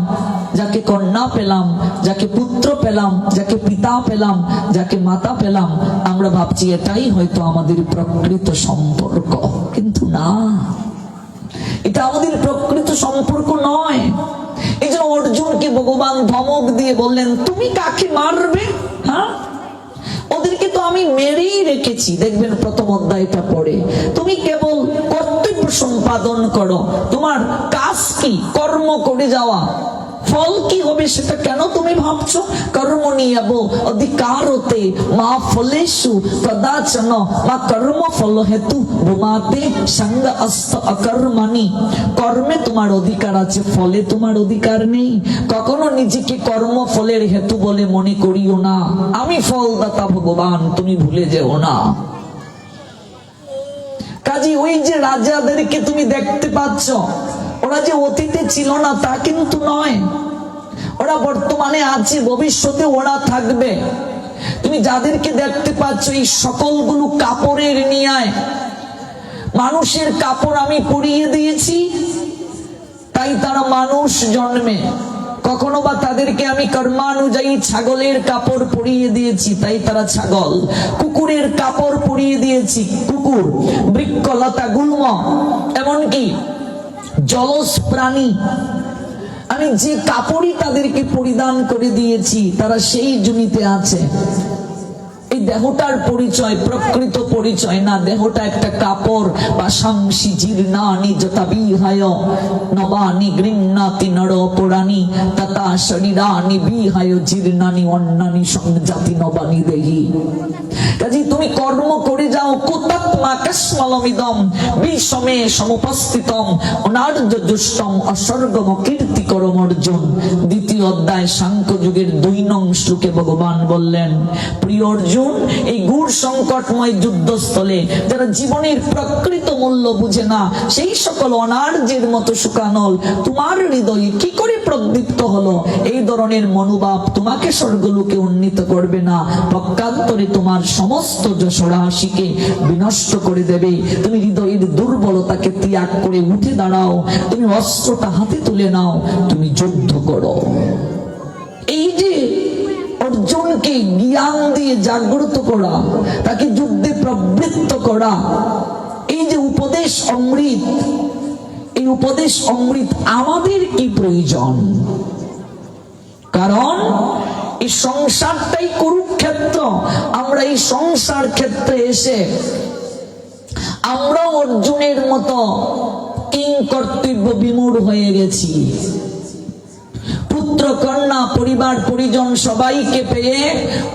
যাকে কন্যা পেলাম, যাকে পুত্র পেলাম, যাকে পিতা পেলাম, যাকে মাতা পেলাম, আমরা ভাবছি এটাই হয়তো আমাদের প্রকৃত সম্পর্ক। কিন্তু না, এটা আমাদের প্রকৃত সম্পর্ক নয়। এই জন্য অর্জুনকে ভগবান ধমক দিয়ে বললেন, তুমি কাকে মারবে? ওদেরকে তো আমি মেরেই রেখেছি। দেখবেন প্রথম অধ্যায়টা পড়ে, তুমি কেবল কর্তব্য সম্পাদন করো। তোমার কাজ কি? কর্ম করে যাওয়া। ফল কি হবে সেটা কেন তুমি ভাবছো? কর্ম নিয়াব অধিকারতে মা ফলেষু কদাচন মা কর্ম ফল হেতু ভূমাতে সঙ্গ অস্ত অকর্মানি। কর্মে তোমার অধিকার আছে, ফলে তোমার অধিকার নেই। কখনো নিজেকে কর্ম ফলের হেতু বলে মনে করিও না। আমি ফলদাতা ভগবান, তুমি ভুলে যেও না। কাজী ওই যে রাজাদেরকে তুমি দেখতে পাচ্ছ, ওরা যে অতীতে ছিল না তা কিন্তু নয়, ওরা বর্তমানে আছে, ভবিষ্যতে ওরা থাকবে। তুমি যাদেরকে দেখতে পাচ্ছ এই সকলগুলো কাপড়ের নিয়ায়, মানুষের কাপড় আমি পরিয়ে দিয়েছি তাই তারা মানুষ জন্মে। কখনো বা তাদেরকে আমি কর্মানুযায়ী ছাগলের কাপড় পরিয়ে দিয়েছি তাই তারা ছাগল। কুকুরের কাপড় পরিয়ে দিয়েছি কুকুর। বৃক্ষ লতা গুল্ম এমনকি জলজ প্রাণী, আমি যে কাপড়ই তাদেরকে পরিধান করে দিয়েছি তারা সেই জমিতে আছে। এই দেহটার পরিচয় প্রকৃত পরিচয় না, দেহটা একটা কাপড়। পাশাংশি জীর্ণানি যথা বিহায় নবানি গৃহ্ণাতি নর পুরাণী তথা শরীরানি বিহায় জীর্ণানি অন্যানি সংজাতি নবানি দেহি। কাজে তুমি কর্ম করে যাও। কুতাত্মাকাশমলমিদম বিষমে সমুপস্থিতম অনার্য দুষ্টম অসর্গম কীর্তিকরম অর্জুন। দ্বিতীয় অধ্যায় সাংখ্য যুগের 2 নং শ্লোকে ভগবান বললেন, প্রিয় অর্জুন, এই গূঢ় সংকটময় যুদ্ধস্থলে যারা জীবনের প্রকৃত মূল্য বুঝে না, সেই সকল অনার্যের মতো শুকানল তোমার হৃদয়ে কি করে প্রদীপ্ত হলো? এই ধরনের মনোভাব তোমাকে স্বর্গলোকে উন্নীত করবে না, পক্ষান্তরে তোমার সমস্ত যশরাশিকে বিনষ্ট করে দেবে। তুমি হৃদয়ের দুর্বলতাকে ত্যাগ করে উঠে দাঁড়াও, তুমি অস্ত্রটা হাতে তুলে নাও, তুমি যুদ্ধ করো। এই যে অর্জুনকে জ্ঞান দিয়ে জাগ্রত করা, তাকে যুদ্ধে প্রবৃত্ত করা, এই যে উপদেশ অমৃত, এই উপদেশ অমৃত আমাদের কি প্রয়োজন? কারণ এই সংসারটাই কুরুক্ষেত্র। আমরা এই সংসার ক্ষেত্রে এসে আমরা অর্জুনের মতো কিং কর্তব্য বিমূঢ় হয়ে গেছি। পুত্র কন্যা পরিবার পরিজন সবাইকে পেয়ে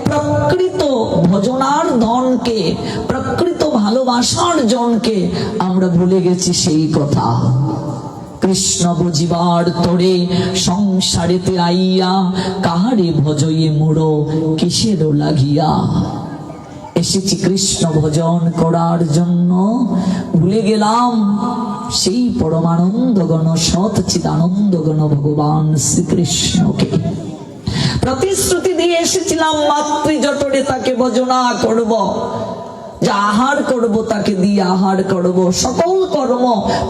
প্রকৃত ভজনার ধনকে, প্রকৃত ভালোবাসার জনকে আমরা ভুলে গেছি সেই কথা। কৃষ্ণ বুঝিবার তোরে সংসারেতে আইয়া কাহারে ভজয়ে মুড়ো কিসের লাগিয়া। এসেছি কৃষ্ণ ভজন করার জন্য, ভুলে গেলাম সেই পরমানন্দ গণ সৎ চিদানন্দ গণ ভগবান শ্রীকৃষ্ণকে। প্রতিশ্রুতি দিয়ে এসেছিলাম মাতৃ জঠরে তাকে ভজনা করব, যা আহার করব তাকে দিয়ে আহার করব, সকল কর্ম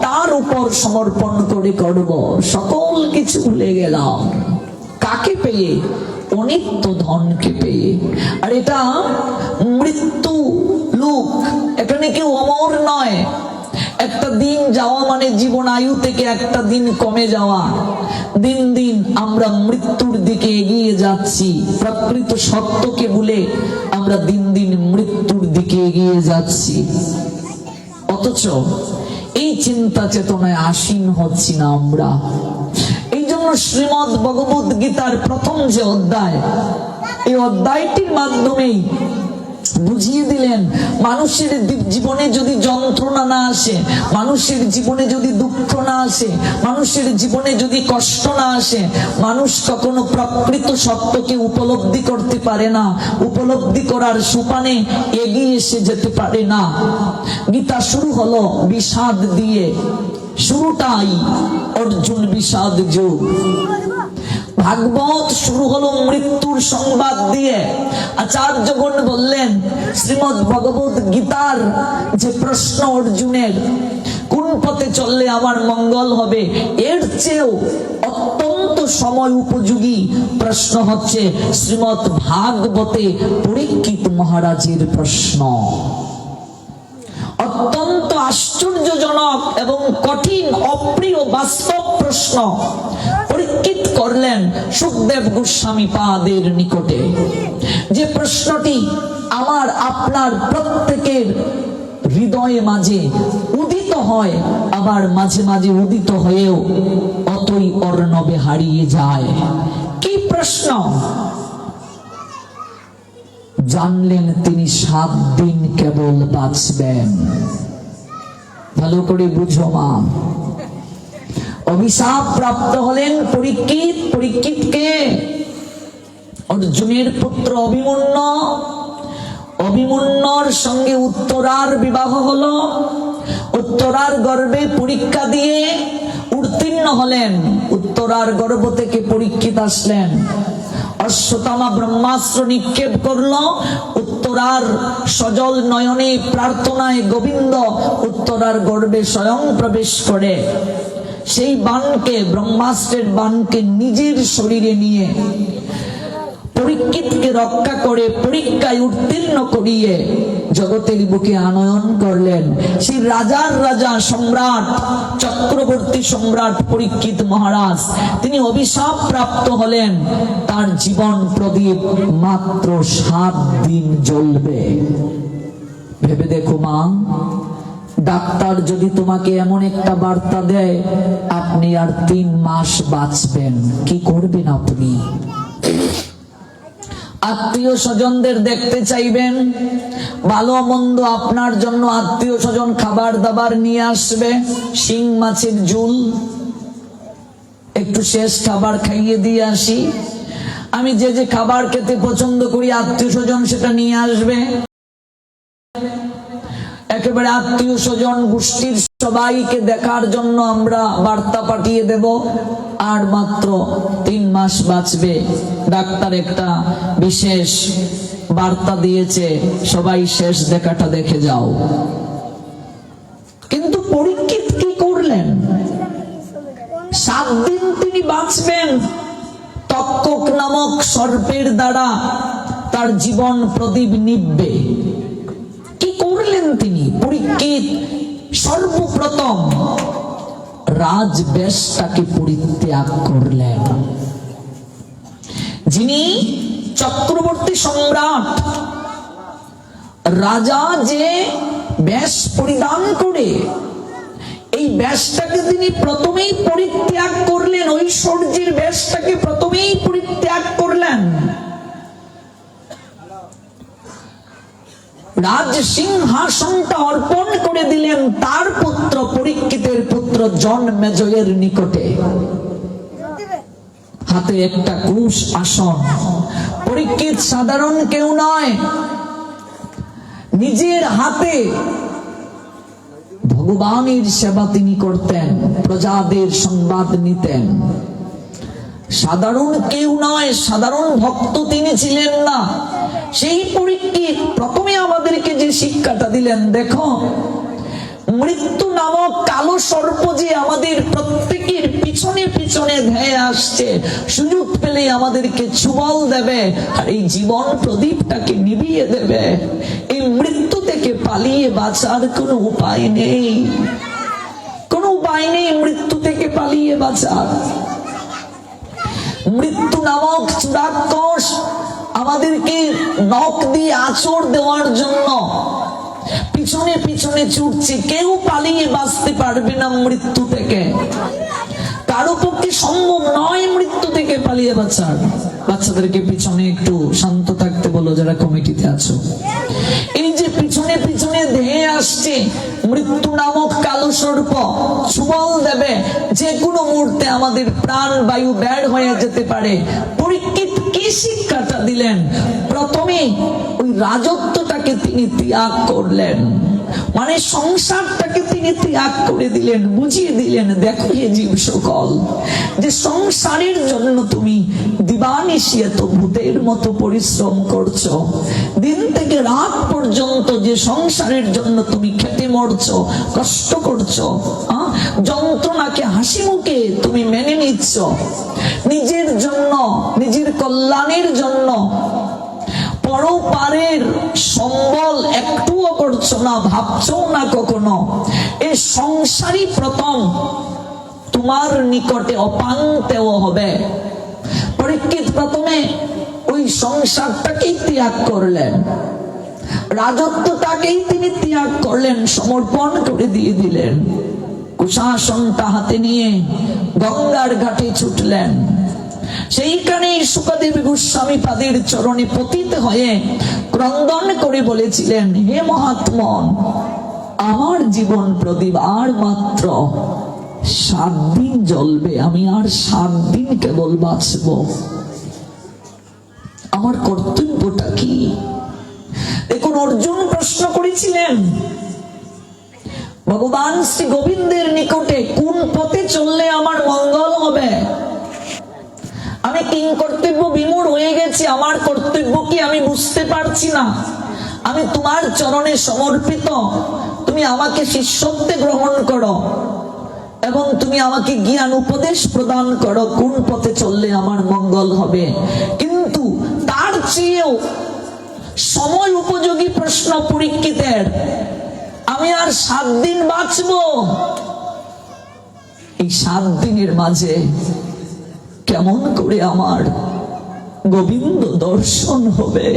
তার উপর সমর্পণ করে করব। সকল কিছু ভুলে গেলাম কাকে পেয়ে? অনিত্য ধনকে পেয়ে। আর এটা মৃত্যু লোক, এখানে কেউ অমর নয়। একটা দিন যাওয়া মানে জীবন আয়ু থেকে একটা দিন কমে যাওয়া। দিন দিন আমরা মৃত্যুর দিকে এগিয়ে যাচ্ছি। প্রকৃত সত্যকে ভুলে আমরা দিন দিন মৃত্যুর দিকে এগিয়ে যাচ্ছি, অথচ এই চিন্তা চেতনায় আসীন হচ্ছি না আমরা। এই জন্য শ্রীমদ্ ভগবদ গীতার প্রথম যে অধ্যায়, এই অধ্যায়টির মাধ্যমেই বুঝিয়ে দিলেন মানুষের জীবনে যদি যন্ত্রণা না আসে, মানুষের জীবনে যদি দুঃখ না আসে, মানুষের জীবনে যদি কষ্ট না আসে, মানুষ কখনো প্রকৃত সত্যকে উপলব্ধি করতে পারে না, উপলব্ধি করার সোপানে এগিয়ে এসে যেতে পারে না। গীতা শুরু হলো বিষাদ দিয়ে, শুরুটাই অর্জুন বিষাদ যুগ। ভাগবত শুরু হলো মৃত্যুর সংবাদ দিয়ে। আচার্যগণ বললেন শ্রীমদ্ ভগবত গীতার যে প্রশ্ন অর্জুনের, কোন পথে চললে আমার মঙ্গল হবে, এর চেয়েও অত্যন্ত সময় উপযোগী প্রশ্ন হচ্ছে শ্রীমদ্ ভাগবতে পরীক্ষিত মহারাজের প্রশ্ন। অত্যন্ত আশ্চর্যজনক এবং কঠিন অপ্রিয় বাস্তব প্রশ্ন পরীক্ষিত করলেন সুখদেব গোস্বামী পাদের নিকটে। যে প্রশ্নটি আমার আপনার প্রত্যেকের হৃদয়ে মাঝে উদিত হয়, আবার মাঝে মাঝে উদিত হয়েও অতই অর্ণবে হারিয়ে যায়। কি প্রশ্ন? জানলেন তিনি 7 দিন কেবল বাঁচবেন। ভালো করে বুঝো মা। অভিশাপ প্রাপ্ত হলেন পরীক্ষিত। পরীক্ষিতকে অর্জুনের পুত্র অভিমন্যু, অভিমন্যুর সঙ্গে উত্তরার বিবাহ হলো। উত্তরার গর্ভে পরীক্ষা দিয়ে উত্তীর্ণ হলেন। উত্তরার গর্ভ থেকে পরীক্ষিত আসলেন। অশ্বত্থামা ব্রহ্মাস্ত্র নিক্ষেপ করলো। উত্তরার সজল নয়নে প্রার্থনায় গোবিন্দ উত্তরার গর্ভে স্বয়ং প্রবেশ করে সেই বাণকে, ব্রহ্মাস্ত্রের বাণকে নিজের শরীরে নিয়ে পরীক্ষিতকে রক্ষা করে পরীক্ষায় উত্তীর্ণ করিয়ে জগতের বুকে আনয়ন করলেন। সেই রাজার রাজা সম্রাট, চক্রবর্তী সম্রাট পরীক্ষিত মহারাজ, তিনি অভিশাপ প্রাপ্ত হলেন। তার জীবন প্রদীপ মাত্র 7 দিন জ্বলবে। ভেবে দেখো মা, ডাক্তার যদি তোমাকে এমন একটা বার্তা দেয় আপনি আর 3 মাস বাঁচবেন, কি করবেন আপনি? আত্মীয় স্বজনদের দেখতে চাইবেন, ভালো মন্দ আপনার জন্য আত্মীয় স্বজন খাবার দাবার নিয়ে আসবে। শিং মাছের ঝোল, একটু শেষ খাবার খাইয়ে দিয়ে আসি, আমি যে যে খাবার খেতে পছন্দ করি আত্মীয় স্বজন সেটা নিয়ে আসবে। একেবারে আত্মীয় স্বজন গোষ্ঠীর সবাইকে দেখার জন্য আমরা বার্তা পাঠিয়ে দেব আর মাত্র 3 মাস বাঁচবে। ডাক্তার একটা বিশেষ বার্তা দিয়েছে, সবাই শেষ দেখাটা দেখে যাও। কিন্তু পরীক্ষিত কি করলেন? 7 দিন তিনি বাঁচবেন। তক্ষক নামক সর্পের দ্বারা তার জীবন প্রদীপ নিভবে। কি করলেন তিনি? পরীক্ষিত সর্বপ্রথম রাজবেশটাকে পরিত্যাগ করলেন। যিনি চক্রবর্তী সম্রাট, রাজা যে বেশ পরিধান করে, এই বেশটাকে তিনি প্রথমেই পরিত্যাগ করলেন। ঐশ্বর্যের বেশটাকে প্রথমেই পরিত্যাগ করলেন। রাজ সিংহাসনটা অর্পণ করে দিলেন তার পুত্র পরীক্ষিতের পুত্র জনমেজয়ের নিকটে। হাতে একটা কুশ আসন। পরীক্ষিত সাধারণ কেউ নয়, নিজের হাতে ভগবানের সেবা তিনি করতেন, প্রজাদের সংবাদ নিতেন। সাধারণ কেউ নয়, সাধারণ ভক্ত তিনি ছিলেন না। সেই পরীক্ষিত প্রথমে আমাদেরকে যে শিক্ষাটা দিলেন, দেখো মৃত্যু নামক কালো সর্প যে আমাদের প্রত্যেকের পিছনে পিছনে ধেয়ে আসছে, সুযোগ পেলে আমাদেরকে ছুবল দেবে আর এই জীবন প্রদীপটাকে নিভিয়ে দেবে। এই মৃত্যু থেকে পালিয়ে বাঁচার কোনো উপায় নেই, কোনো উপায় নেই মৃত্যু থেকে পালিয়ে বাঁচার। মৃত্যু নামক চূড়াক্ষস আমাদেরকে নখ দিয়ে আঁচড় দেওয়ার জন্য পিছনে পিছনে ছুটছে। কেউ পালিয়ে বাঁচতে পারবে না মৃত্যু থেকে, কারো পক্ষে সম্ভব নয় মৃত্যু থেকে পালিয়ে বাঁচার। বাচ্চাদেরকে পিছনে একটু শান্ত থাকতে বলো যারা কমিটিতে আছো। এই যে পিছনে পিছনে ধেয়ে আসছে মৃত্যু নামক কালো সর্প, ছুবল দেবে, যে কোনো মুহূর্তে আমাদের প্রাণ বায়ু বের হয়ে যেতে পারে। পরীক্ষিত কি শিক্ষাটা দিলেন? প্রথমে ওই রাজত্বটাকে তিনি ত্যাগ করলেন, মানে সংসারটাকে তিনি ত্যাগ করে দিলেন, বুঝিয়ে দিলেন, দেখো এ জীব সকল, যে সংসারের জন্য তুমি দিবানিশি এত ভূতের মতো পরিশ্রম করছো, দিন থেকে রাত পর্যন্ত যে সংসারের জন্য তুমি খেটে মরছো, কষ্ট করছো, যন্ত্রণাকে হাসি মুখে তুমি মেনে নিচ্ছ, নিজের জন্য, নিজের কল্যাণের জন্য পরপারের সম্বল একটুও করছো না, ভাবছো না কখনো। এই সংসারই প্রথম তোমার নিকটে অপান্তেও হবে। পরীক্ষিত প্রথমে ওই সংসারটাকেই ত্যাগ করলেন, রাজত্বটাকেই তিনি ত্যাগ করলেন, সমর্পণ করে দিয়ে দিলেন। কুশাসনটা হাতে নিয়ে গঙ্গার ঘাটে ছুটলেন। সেইখানে শুকদেব গোস্বামী পাদের চরণে পতিত হয়ে ক্রন্দন করে বলেছিলেন, হে মহাত্মন, আমার জীবন প্রদীপ আর মাত্র 7 দিন জ্বলবে, আমি আর 7 দিন কেবল বাঁচব। আমার কর্তব্যটা কি? দেখুন, অর্জুন প্রশ্ন করেছিলেন ভগবান শ্রী গোবিন্দের নিকটে, কোন পথে চললে আমার মঙ্গল হবে? আমি কিং কর্তব্য বিমূঢ় হয়ে গেছি, আমার কর্তব্য কি আমি বুঝতে পারছি না। আমি তোমার চরণে সমর্পিত, তুমি আমাকে শিষ্যত্বে গ্রহণ করো এবং তুমি আমাকে জ্ঞান উপদেশ প্রদান করো, কোন পথে চললে আমার মঙ্গল হবে। কিন্তু তার চেয়েও সময় উপযোগী প্রশ্ন পরীক্ষিতের, আমি আর 7 দিন বাঁচব, এই 7 দিনের মাঝে কেমন করে আমার গোবিন্দ দর্শন হবে?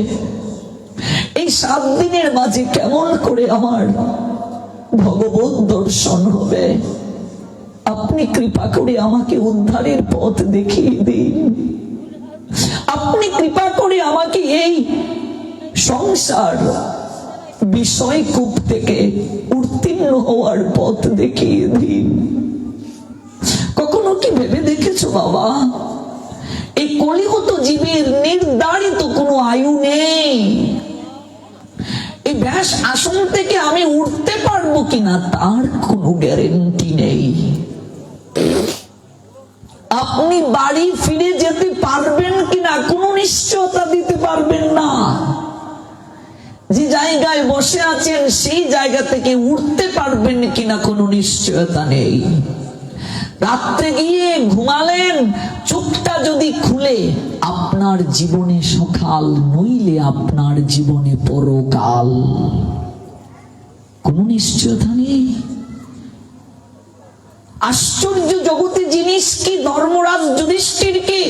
এই 7 দিনের মাঝে কেমন করে আমার ভগবত দর্শন হবে? আপনি কৃপা করে আমাকে উদ্ধারের পথ দেখিয়ে দিন। আপনি কৃপা করে আমাকে এই সংসার বিষয় কূপ থেকে উত্তীর্ণ হওয়ার পথ দেখিয়ে দিন। কখনো কি ভেবে দেখেছো বাবা, এই কলিহত জীবের নির্ধারিত কোনো আয়ু নেই। এই ব্যাস আসন থেকে আমি উঠতে পারবো কিনা তার কোনো গ্যারেন্টি নেই। আপনি বাড়ি ফিরে যেতে পারবেন কিনা কোনো নিশ্চয়তা দিতে পারবেন না। যে জায়গায় বসে আছেন সেই জায়গা থেকে উঠতে পারবেন কিনা কোনো নিশ্চয়তা নেই। রাত্রে গিয়ে ঘুমালেন, চোখটা যদি খুলে আপনার জীবনে সকাল, নইলে আপনার জীবনে পরকাল, কোনো নিশ্চয়তা নেই। আশ্চর্য জগতে জিনিস কি, ধর্মরাজ যুধিষ্ঠিরকে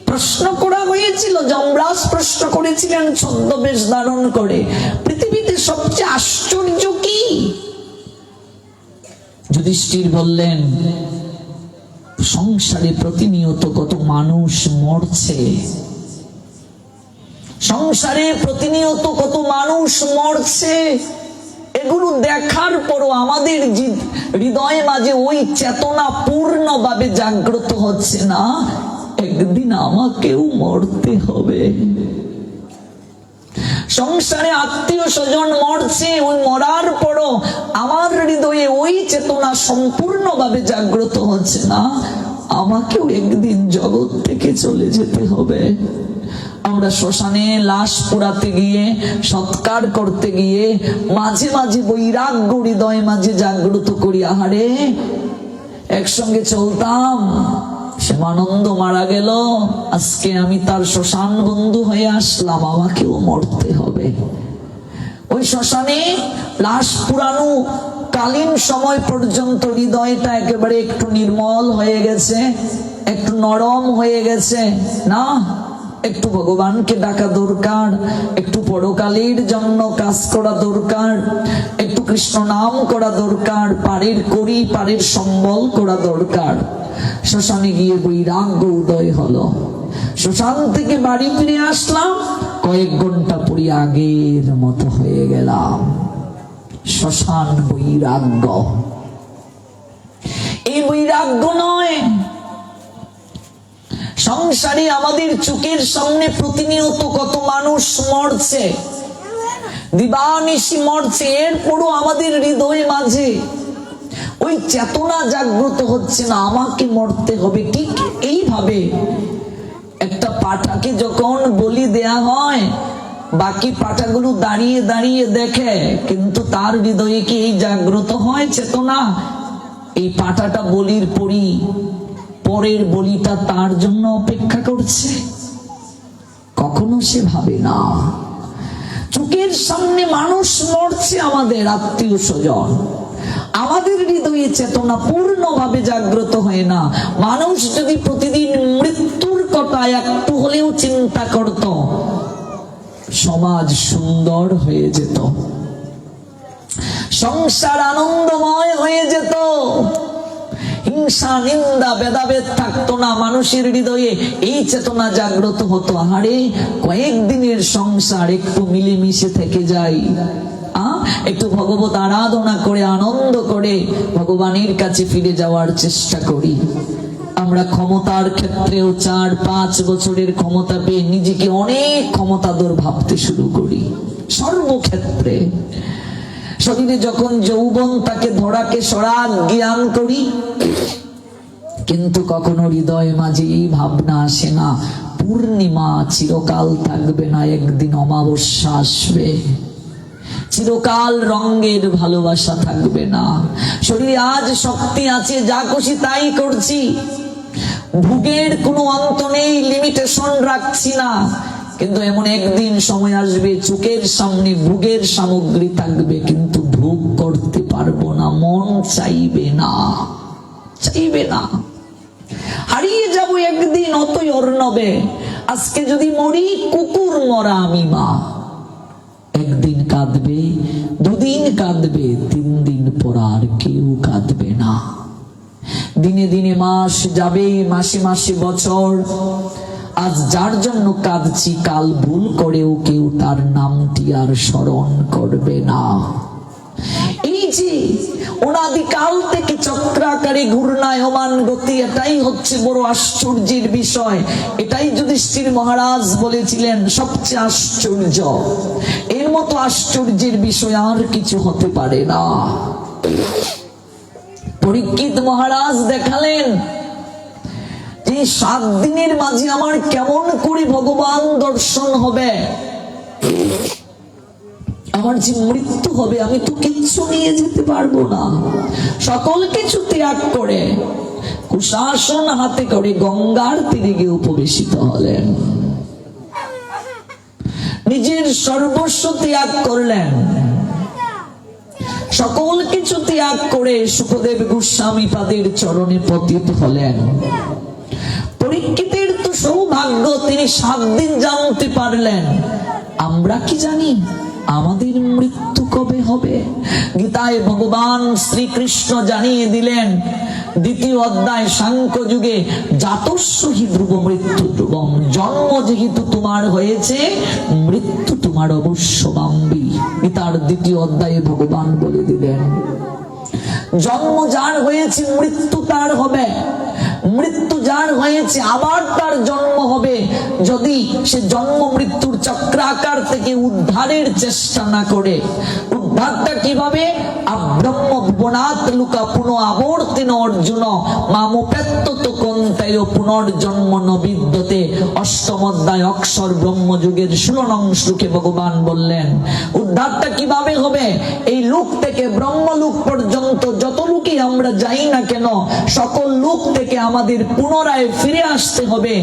প্রশ্ন করা হয়েছিল, যমরাজ প্রশ্ন করেছিলেন ছদ্মবেশ ধারণ করে, পৃথিবীতে সবচেয়ে আশ্চর্য কি? যুধিষ্ঠির বললেন, সংসারে প্রতিনিয়ত কত মানুষ মরছে, সংসারে প্রতিনিয়ত কত মানুষ মরছে, এগুলো দেখার পরও আমাদের হৃদয়ে মাঝে ওই চেতনা পূর্ণভাবে জাগ্রত হচ্ছে না, একদিন আমাকেও মরতে হবে। সংসারে আত্মীয় স্বজন মরছে, ওই মরার পরও আমার হৃদয়ে ওই চেতনা সম্পূর্ণভাবে জাগ্রত হচ্ছে না, আমাকেও একদিন জগৎ থেকে চলে যেতে হবে। আমরা শ্মশানে লাশ পোড়াতে গিয়ে, সৎকার করতে গিয়ে মাঝে মাঝে বৈরাগ্য হৃদয় মাঝে জাগ্রত করি, আহারে একসঙ্গে চলতাম, শ্যামানন্দ মারা গেল, আজকে আমি তার শ্মশান বন্ধু হয়ে আসলাম, আমাকেও মরতে হবে। ওই শ্মশানে লাশ পুরানো কালীন সময় পর্যন্ত হৃদয়টা একেবারে একটু নির্মল হয়ে গেছে, একটু নরম হয়ে গেছে না, একটু ভগবানকে ডাকা দরকার, একটু পরকালের জন্য কাজ করা দরকার, একটু কৃষ্ণ নাম করা দরকার, পারের করি পারের সম্বল করা দরকার। শ্মশানে গিয়ে বৈরাগ্য উদয় হলো। শ্মশান থেকে বাড়ি ফিরে আসলাম, কয়েক ঘন্টা পরে আগের মতো হয়ে গেলাম। শ্মশান বৈরাগ্য। এই বৈরাগ্য নয়, সংসারে আমাদের চোখের সামনে প্রতিনিয়ত কত মানুষ মরছে, দিবানিশি মরছে, এরপরও আমাদের হৃদয়ে মাঝে ওই চেতনা জাগ্রত হচ্ছে না, আমাকে মরতে হবে। ঠিক এইভাবে একটা পাঁঠাকে যখন বলি দেয়া হয়, বাকি পাঁঠাগুলো দাঁড়িয়ে দাঁড়িয়ে দেখে, কিন্তু তার হৃদয়ে কি এই জাগ্রত হয় চেতনা? এই পাঁঠাটা বলির পরি, পরের বলিটা তার জন্য অপেক্ষা করছে, কখনো সে ভাবে না। চোখের সামনে মানুষ মরছে, আমাদের আত্মীয় স্বজন, আমাদের হৃদয়ে চেতনা পূর্ণভাবে জাগ্রত হয় না। মানুষ যদি প্রতিদিন মৃত্যুর কথা একটু হলেও চিন্তা করত, সমাজ সুন্দর হয়ে যেত। সংসার আনন্দময় হয়ে যেত, হিংসা নিন্দা ভেদাভেদ থাকতো না, মানুষের হৃদয়ে এই চেতনা জাগ্রত হতো, আরে কয়েকদিনের সংসার, একটু মিলেমিশে থেকে যাই, একটু ভগবত আরাধনা করে আনন্দ করে ভগবানের কাছে ফিরে যাওয়ার চেষ্টা করি। আমরা ক্ষমতার ক্ষেত্রেও 4-5 বছরের ক্ষমতা পেয়ে নিজেকে অনেক ক্ষমতাধর ভাবতে শুরু করি সর্বক্ষেত্রে। শরীরে যখন যৌবন তাকে ধরাকে সরাগ জ্ঞান করি, কিন্তু কখনো হৃদয় মাঝে এই ভাবনা আসে না পূর্ণিমা চিরকাল থাকবে না, একদিন অমাবস্যা আসবে, চিরকাল রঙের ভালোবাসা থাকবে না। শরীরে আজ শক্তি আছে, যা খুশি তাই করছি, ভোগের কোনো অন্ত নেই, লিমিটেশন রাখছি না, কিন্তু এমন একদিন সময় আসবে চোখের সামনে ভোগের সামগ্রী থাকবে, কিন্তু ভোগ করতে পারবো না, মন চাইবে না, চাইবে না, হারিয়ে যাব একদিন অতই অর্ণবে। আজকে যদি মরি কুকুর মরা আমি মা, একদিন কাঁদবে, 2 দিন কাঁদবে, 3 দিন পর আর কেউ কাঁদবে না। দিনে দিনে মাস যাবে, মাসে মাসে বছর। আজ যার জন্য কাঁদছি, কাল ভুল করেও কেউ তার নামটি আর স্মরণ করবে না। এই যে অনাদিকাল থেকে চক্রাকারে ঘূর্ণায়মান গতি, এটাই হচ্ছে বড় আশ্চর্যের বিষয়। এটাই যুধিষ্ঠির মহারাজ বলেছিলেন সবচেয়ে আশ্চর্য, এর মতো আশ্চর্যের বিষয় আর কিছু হতে পারে না। পরীক্ষিত মহারাজ দেখালেন যে 7 দিনের মাঝে আমার কেমন করে ভগবান দর্শন হবে, আমার যে মৃত্যু হবে আমি তো কিচ্ছু নিয়ে যেতে পারবো না। সকল কিছু ত্যাগ করে কুশাসন হাতে করে গঙ্গার তীরে গিয়ে উপবেশিত হলেন, নিজের সর্বস্ব ত্যাগ করলেন, সকল কিছু ত্যাগ করে সুখদেব গোস্বামী পাদের চরণে পতিত হলেন। পরীক্ষিতের তো সৌভাগ্য, তিনি 7 দিন জানতে পারলেন। আমরা কি জানি আমাদের মৃত্যু কবে হবে? গীতায় ভগবান শ্রীকৃষ্ণ জানিয়ে দিলেন 2য় অধ্যায় সাংখ্য যুগে, জাতস্যহি ধ্রুব মৃত্যু ধ্রুবম, জন্ম যেহেতু তোমার হয়েছে, মৃত্যু তোমার অবশ্যম্ভাবী। গীতার 2য় অধ্যায়ে ভগবান বলে দিলেন জন্ম যার হয়েছে মৃত্যু তার হবে, মৃত্যু যার হয়েছে আবার তার জন্ম হবে, যদি সে জন্ম মৃত্যুর চক্রাকার থেকে উদ্ধারের চেষ্টা না করে। উদ্ধারটা কিভাবে? আব্রহ্ম ভুবনাৎ লুকা পুনঃ আবর্তিন অর্জুন মামোপেত্তত কন্তেয় পুনর্জন্ম ন বিদ্যতে। 8ম অধ্যায় অক্ষর ব্রহ্মযুগের 16 নং শ্লোকে ভগবান বললেন উদ্ধারটা কিভাবে হবে। এই লোক থেকে ব্রহ্মলোক পর্যন্ত যত লোকই আমরা যাই না কেন, সকল লোক থেকে আমাদের পুনরায় ফিরে আসতে হবে,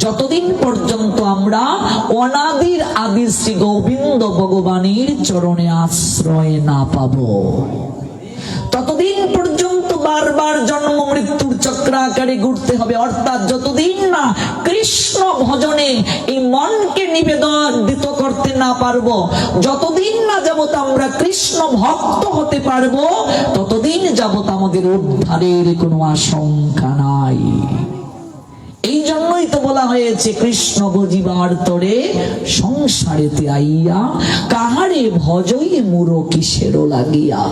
যতদিন পর্যন্ত আমরা অনাদির আদি শ্রী গোবিন্দ ভগবানের চরণে আশ্রয় না পাবো। ততদিন পর্যন্ত বারবার জন্ম মৃত্যুর চক্রাকারে ঘুরতে হবে। অর্থাৎ যতদিন না কৃষ্ণ ভজনে এই মনকে নিবেদিত করতে না পারবো, যতদিন না যাবত আমরা কৃষ্ণ ভক্ত হতে পারবো, ততদিন যাবত আমাদের উদ্ধারের কোনো আশঙ্কা নাই। এই জন্যই তো বলা হয়েছে কৃষ্ণ বুঝিবার তরে সংসারেতে আইয়া, কাহারে ভজই মুর কিসের লাগিয়া।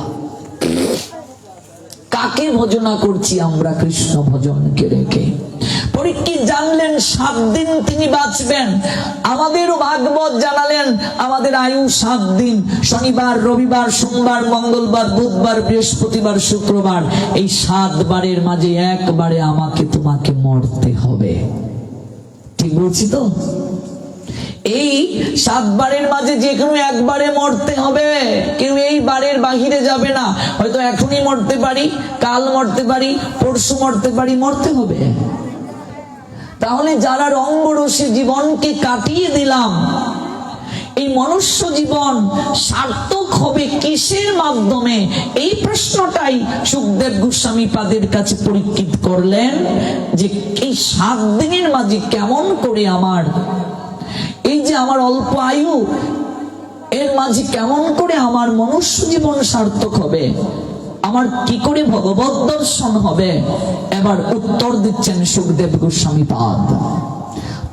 কাকে ভজনা করছি আমরা কৃষ্ণ ভজনকে রেখে? পরীক্ষিত জানলেন 7 দিন তিনি বাঁচবেন। আমাদেরও ভাগবত জানালেন আমাদের আয়ু 7 দিন, শনিবার রবিবার সোমবার মঙ্গলবার বুধবার বৃহস্পতিবার শুক্রবার, এই 7 বারের মাঝে একবারে আমাকে তোমাকে মরতে হবে। ঠিক বলছি তো? এই 7 বারের মাঝে যে কোনো একবারে মরতে হবে, কেউ এই বারের বাহিরে যাবে না। হয়তো এখনই মরতে পারি, কাল মরতে পারি, পরশু মরতে পারি, মরতে হবে। তাহলে যারা রঙ্গরসে জীবনকে কাটিয়ে দিলাম, এই মনুষ্য জীবন সার্থক হবে কিসের মাধ্যমে? এই প্রশ্নটাই সুখদেব গোস্বামী পাদের কাছে পরীক্ষিত করলেন যে এই 7 দিনের মাঝে কেমন করে আমার এই যে আমার অল্প আয়ু, এর মাঝে কেমন করে আমার মনুষ্য জীবন সার্থক হবে, আমার কি করে ভগবত দর্শন হবে? এবার উত্তর দিচ্ছেন সুখদেব গোস্বামী পাদ।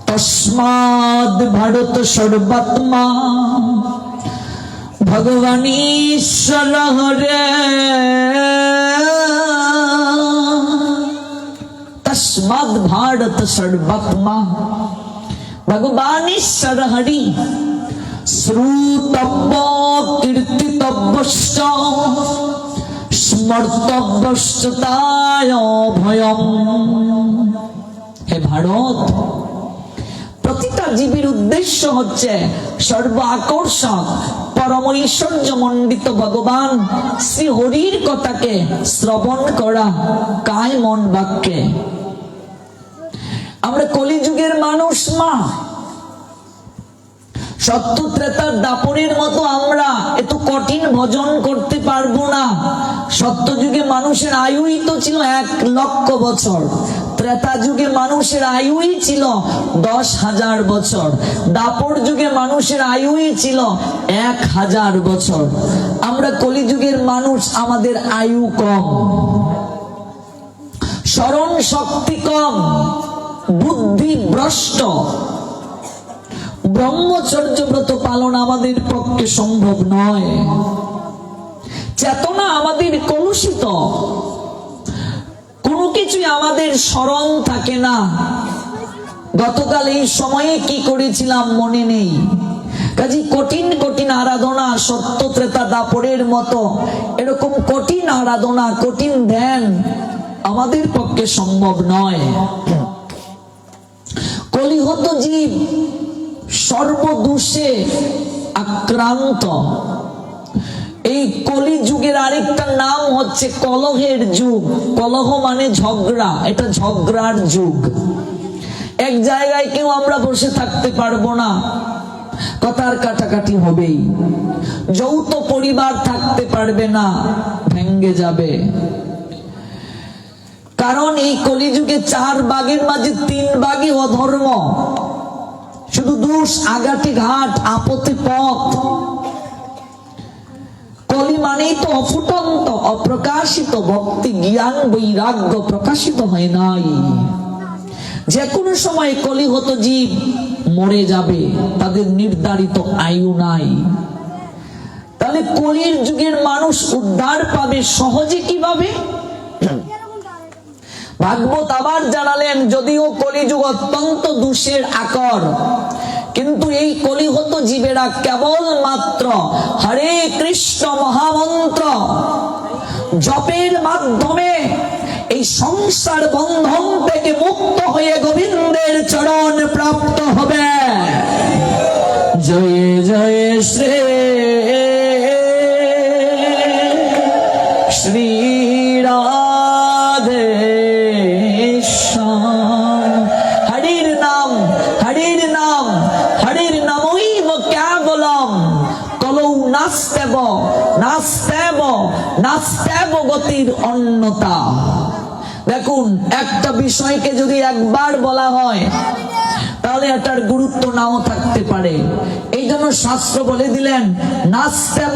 তস্মাদ ভারত সর্বাত্মা ভগবান ঈশ্বর হরে, তস্মাদ ভারত সর্বাত্মা ভগবান ঈশ্বর হরি, শ্রুতব্য কীর্তিতব্যশ্চ স্মর্তব্যশ্চ তায় ভয়ম। হে ভারত, প্রতিটা জীবের উদ্দেশ্য হচ্ছে সর্ব আকর্ষক পরম ঐশ্বর্য মণ্ডিত ভগবান শ্রী হরির কথাকে শ্রবণ করা কায় মন বাক্যে। আমরা কলিযুগের মানুষ মা, সত্য ত্রেতার দাপরের মতো আমরা এত কঠিন ভজন করতে পারবো না। সত্য যুগে মানুষের আয়ুই তো ছিল 1,00,000 বছর, ত্রেতা যুগে মানুষের আয়ুই ছিল 10,000 বছর, দাপর যুগে মানুষের আয়ুই ছিল 1,000 বছর। আমরা কলিযুগের মানুষ, আমাদের আয়ু কম, স্মরণ শক্তি কম, বুদ্ধি ভ্রষ্ট, ব্রহ্মচর্য ব্রত পালন আমাদের পক্ষে সম্ভব নয়, চেতনা আমাদের কলুষিত, কোনো কিছুই আমাদের স্মরণ থাকে না। গতকাল এই সময়ে কি করেছিলাম মনে নেই। কাজে কঠিন কঠিন আরাধনা, সত্য ত্রেতা দাপরের মতো এরকম কঠিন আরাধনা, কঠিন ধ্যান আমাদের পক্ষে সম্ভব নয়। কলিহত জীব সর্বদোষে আক্রান্ত। এই কলি যুগের আরেকটা নাম হচ্ছে কলহের যুগ। কলহ মানে ঝগড়া, এটা ঝগড়ার যুগ। এক জায়গায় কেউ আমরা বসে থাকতে পারবো না, কথার কাটাকাটি হবেই। যৌথ পরিবার থাকতে পারবে না, ভেঙ্গে যাবে। কারণ এই কলিযুগে 4 ভাগের মাঝে 3 ভাগই অধর্ম, শুধু দোষ, আগাটি ঘাট, আপত্তি পথ। কলি মানেই তো অফুটন্ত, অপ্রকাশিত ভক্তি, জ্ঞান, বৈরাগ্য প্রকাশিত হয় নাই। যে কোনো সময় কলিহত জীব মরে যাবে, তাদের নির্ধারিত আয়ু নাই। তাহলে কলির যুগের মানুষ উদ্ধার পাবে সহজে কিভাবে? ভাগবত আবার জানালেন, যদিও কলিযুগ অত্যন্ত দোষের আকর, কিন্তু এই কলিহত জীবেরা কেবল মাত্র হরে কৃষ্ণ মহামন্ত্র জপের মাধ্যমে এই সংসার বন্ধন থেকে মুক্ত হয়ে গোবিন্দের চরণ প্রাপ্ত হবে। জয় জয় শ্রী শ্রী রাধে শ্যাম। হরির নাম, হরির নাম, হরির নামৈব কেবলম কলৌ নাস্তেব নাস্তেব নাস্তেব গতির অন্যতা। দেখুন, একটা বিষয়কে যদি একবার বলা হয় তাহলে এটার গুরুত্ব নাও থাকতে পারে। এই জন্য শাস্ত্র বলে দিলেন নাস্তেব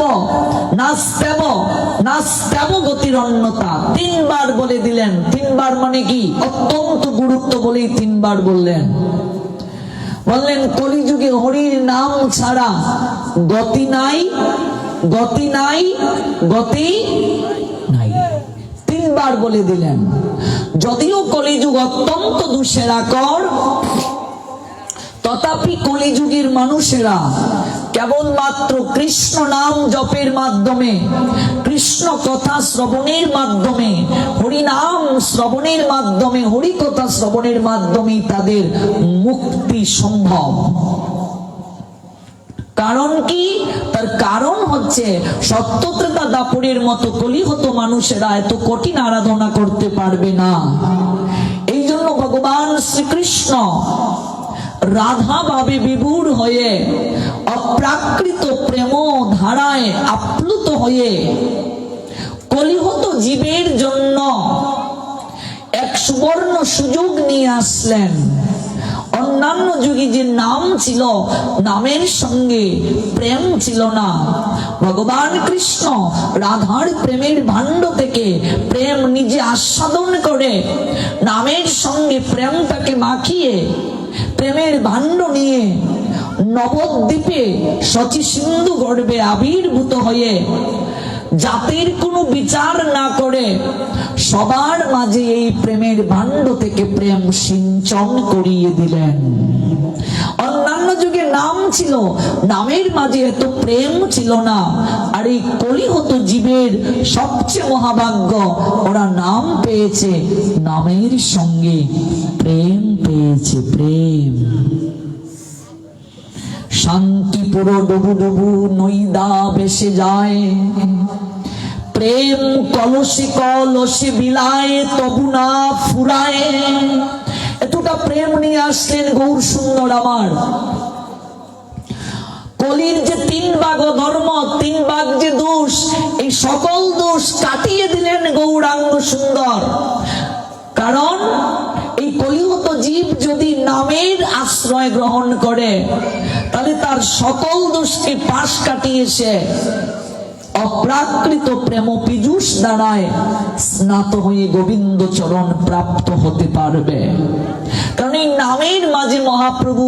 নাস্তেব নাস্তেব গতির অন্যতা। 3 বার বলে দিলেন। 3 বার মানে কি? অত্যন্ত গুরুত্ব বলেই 3 বার বললেন। বললেন কলিযুগে হরির নাম ছাড়া গতি নাই, গতি নাই, গতি নাই। 3 বার বলে দিলেন। যদিও কলিযুগ অত্যন্ত দোষের আকর, তথাপি কলিযুগের মানুষেরা কেবলমাত্র কৃষ্ণ নাম জপের মাধ্যমে, কৃষ্ণ কথা শ্রবণের মাধ্যমে, হরি নাম শ্রবণের মাধ্যমে, হরি কথা শ্রবণের মাধ্যমে তাদের মুক্তি সম্ভব। কারণ কি? তার কারণ হচ্ছে সত্যত্রেতা দাপরের মতো কলিহত মানুষেরা এত কঠিন আরাধনা করতে পারবে না। এই জন্য ভগবান শ্রীকৃষ্ণ রাধা ভাবে বিভোর হয়ে, অপ্রাকৃত প্রেম ধারায় আপ্লুত হয়ে কলিহত জীবের জন্য এক সুবর্ণ সুযোগ নিয়ে আসলেন। অন্য অন্যান্য যুগে যে নাম ছিল, নামের সঙ্গে প্রেম ছিল না। ভগবান কৃষ্ণ রাধার প্রেমের ভাণ্ড থেকে প্রেম নিজে আস্বাদন করে নামের সঙ্গে প্রেমটাকে মাখিয়ে প্রেমের ভাণ্ড নিয়ে নবদ্বীপে শচী সিন্ধু গর্ভে আবির্ভূত হয়ে জাতির কোনো বিচার না করে সবার মাঝে এই প্রেমের ভাণ্ড থেকে প্রেম সিঞ্চন করিয়ে দিলেন। অন্যান্য যুগে নাম ছিল, নামের মাঝে এত প্রেম ছিল না। আর এই কলিহত জীবের সবচেয়ে মহাভাগ্য, ওরা নাম পেয়েছে, নামের সঙ্গে প্রেম পেয়েছে, প্রেম। শান্তি পুরো ডুবু ডুবু নইদা ভেসে যায়, প্রেম কলসি কলসি বিলায় তবু না ফুরায়। এতটা প্রেম নিয়ে আসলেন গৌর সুন্দর আমার। কলির যে তিন ভাগ ধর্ম, তিন ভাগ যে দোষ, এই সকল দোষ কাটিয়ে দিলেন গৌরাঙ্গ সুন্দর। কারণ এই কলিহত জীব যদি নামের আশ্রয় গ্রহণ করে তাহলে তার সকল দোষকে পাশ কাটিয়ে সে অপ্রাকৃত প্রেম পীযূষ দ্বারায় স্নাত হয়ে গোবিন্দ চরণ প্রাপ্ত হতে পারবে। কারণ এই নামের মাঝে মহাপ্রভু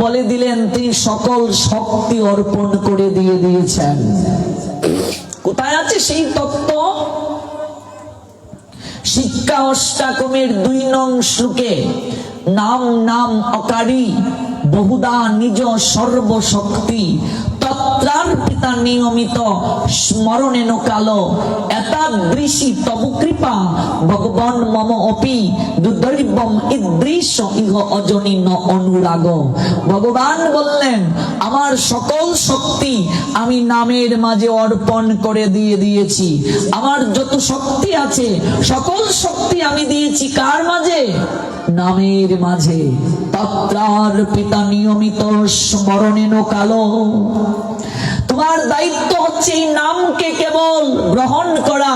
বলে দিলেন তিনি সকল শক্তি অর্পণ করে দিয়েছেন। কোথায় আছে সেই তত্ত্ব? শিক্ষা অষ্টাকমের 2 নং শ্লোকে নাম নাম অকারী বহুদা নিজ সর্বশক্তি তত্রার্পিতা নিয়মিত স্মরণেন কালো এতাদৃশী তব কৃপা ভগবান মম অপি দুর্দৈবম ইদৃশ ইহ অজনী ন অনুরাগ। ভগবান বললেন আমার সকল শক্তি আমি নামের মাঝে অর্পণ করে দিয়েছি। আমার যত শক্তি আছে সকল শক্তি আমি দিয়েছি কার মাঝে? নামের মাঝে। তত্রার পিতা নিয়মিত স্মরণেন কালো। তোমার দায়িত্ব হচ্ছে এই নামকে কেবল গ্রহণ করা,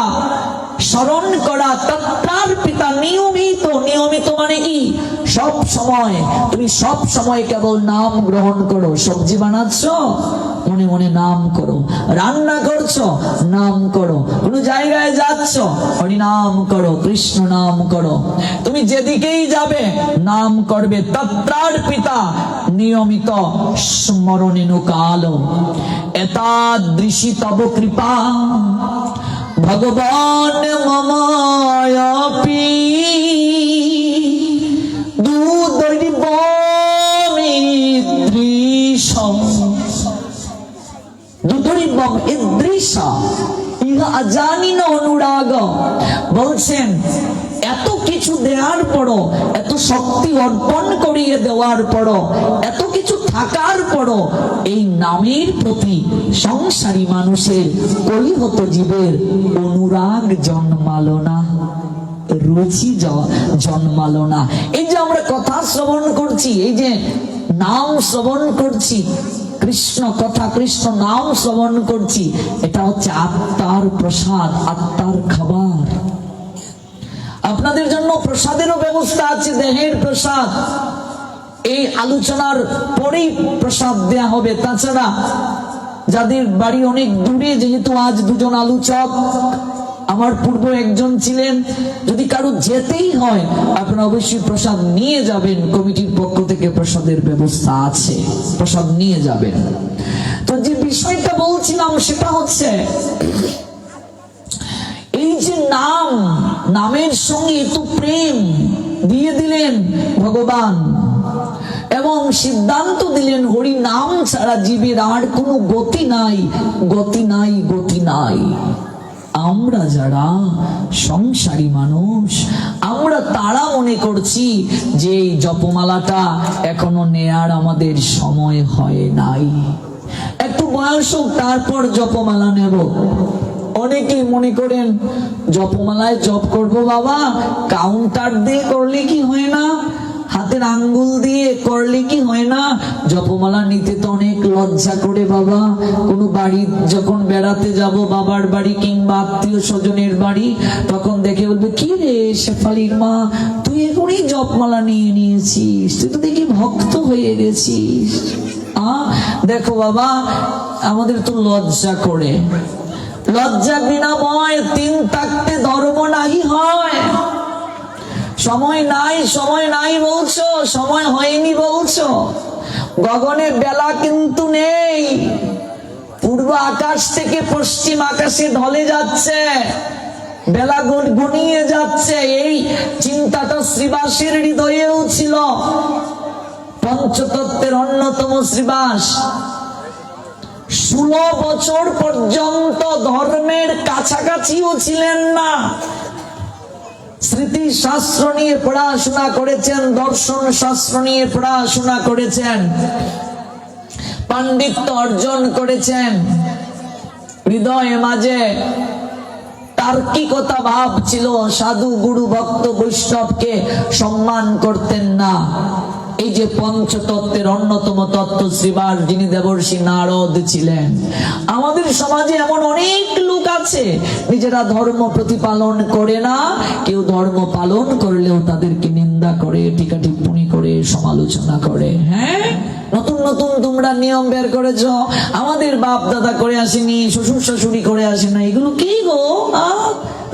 স্মরণ করা। তত্রার পিতা নিয়মিত, নিয়মিত মানে কি? সব সময়। তুমি সব সময় কেবল নাম গ্রহণ করো। সবজি বানাচ্ছ, মনে মনে নাম করো। রান্না করছো, নাম করো। কোন জায়গায় যাচ্ছ, হরি নাম করো, কৃষ্ণ নাম করো। তুমি যেদিকেই যাবে নাম করবে। তত্রার পিতা নিয়মিত স্মরণেন কালো এতাদৃশী তব কৃপা ভগবান মমায়াপি দুদরিবম ইদৃশা ইহা অজানি না অনুরাগ। বলছেন এত কিছু দেওয়ার পরও, এত শক্তি অর্পণ করিয়ে দেওয়ার পরও, এত কিছু থাকার পরও এই নামের প্রতি সংসারী মানুষের কলিহত জীবের অনুরাগ জন্মালো না, রুচি জন্মালো না। এই যে আমরা কথা শ্রবণ করছি, এই যে নাম শ্রবণ করছি, কৃষ্ণ কথা, কৃষ্ণ নাম শ্রবণ করছি, এটা হচ্ছে আত্মার প্রসাদ, আত্মার খাবার। আপনাদের জন্য প্রসাদেরও ব্যবস্থা আছে, দেহের প্রসাদ। এই আলোচনার পরেই প্রসাদ দেয়া হবে। তাছাড়া যাদের বাড়ি অনেক দূরে, যেহেতু আজ 2জন আলোচক, আমার পূর্ব একজন ছিলেন, যদি কারো যেতেই হয় আপনারা অবশ্যই প্রসাদ নিয়ে যাবেন। কমিটির পক্ষ থেকে প্রসাদের ব্যবস্থা আছে, প্রসাদ নিয়ে যাবেন। তো যে বিষয়টা বলছিলাম সেটা হচ্ছে এই যে নাম, নামের সঙ্গে এত প্রেম দিয়ে দিলেন ভগবান এবং সিদ্ধান্ত দিলেন হরি নাম ছাড়া জীবের আর কোনো গতি নাই, গতি নাই, গতি নাই। আমরা যারা সংসারী মানুষ, আমরা তারা মনে করছি যে এই জপমালাটা এখনো নেয়ার আমাদের সময় হয় নাই, একটু বয়স হোক তারপর জপমালা নেব। অনেকেই মনে করেন জপমালায় জপ করব বাবা, কাউন্টার দিয়ে করলে কি হয় না, হাতের আঙ্গুল দিয়ে করলে কি হয় না? জপমালা নিতে তো অনেক লজ্জা করে বাবা। কোনো বাড়ি যখন বেড়াতে যাব, বাবার বাড়ি কিংবা আত্মীয় স্বজনের বাড়ি, তখন দেখে বলবে, কি রে শেফালির মা, তুই এখনই জপমালা নিয়ে নিয়েছিস, তুই তো দেখি ভক্ত হয়ে গেছিস। দেখো বাবা, আমাদের তো লজ্জা করে। লজ্জা বিনাময় তিন থাকতে ধর্ম নাহি হয়। সময় নাই, সময় নাই বলছো, সময় হয়নি বলছো। গগনে বেলা কিন্তু নেই, পূর্ব আকাশ থেকে পশ্চিম আকাশে ঢলে যাচ্ছে, বেলা গনিয়ে যাচ্ছে। এই চিন্তাটা শ্রীবাসের হৃদয়েও ছিল। পঞ্চতত্ত্বের অন্যতম শ্রীবাস 16 বছর পর্যন্ত ধর্মের কাছাকাছিও ছিলেন না। স্মৃতি শাস্ত্র নিয়ে পড়াশোনা করেছেন, দর্শন শাস্ত্র নিয়ে পড়াশোনা করেছেন, পাণ্ডিত্য অর্জন করেছেন। হৃদয়ে মাঝে তার্কিকতা ভাব ছিল, সাধু গুরু ভক্ত বৈষ্ণবকে সম্মান করতেন না। এই যে পঞ্চতত্ত্বের অন্যতম তত্ত্ব শ্রীবাস, যিনি দেবর্ষি নারদ ছিলেন। আমাদের সমাজে এমন অনেক লোক আছে নিজেরা ধর্ম প্রতিপালন করে না, কেউ ধর্ম পালন করলেও তাদেরকে নিন্দা করে, টিকা টিপ্পণী করে, সমালোচনা করে। হ্যাঁ, নতুন নতুন তোমরা নিয়ম বের করেছো, আমাদের বাপ দাদা করে আসেনি, শ্বশুর শাশুড়ি করে আসে না, এগুলো কি গো?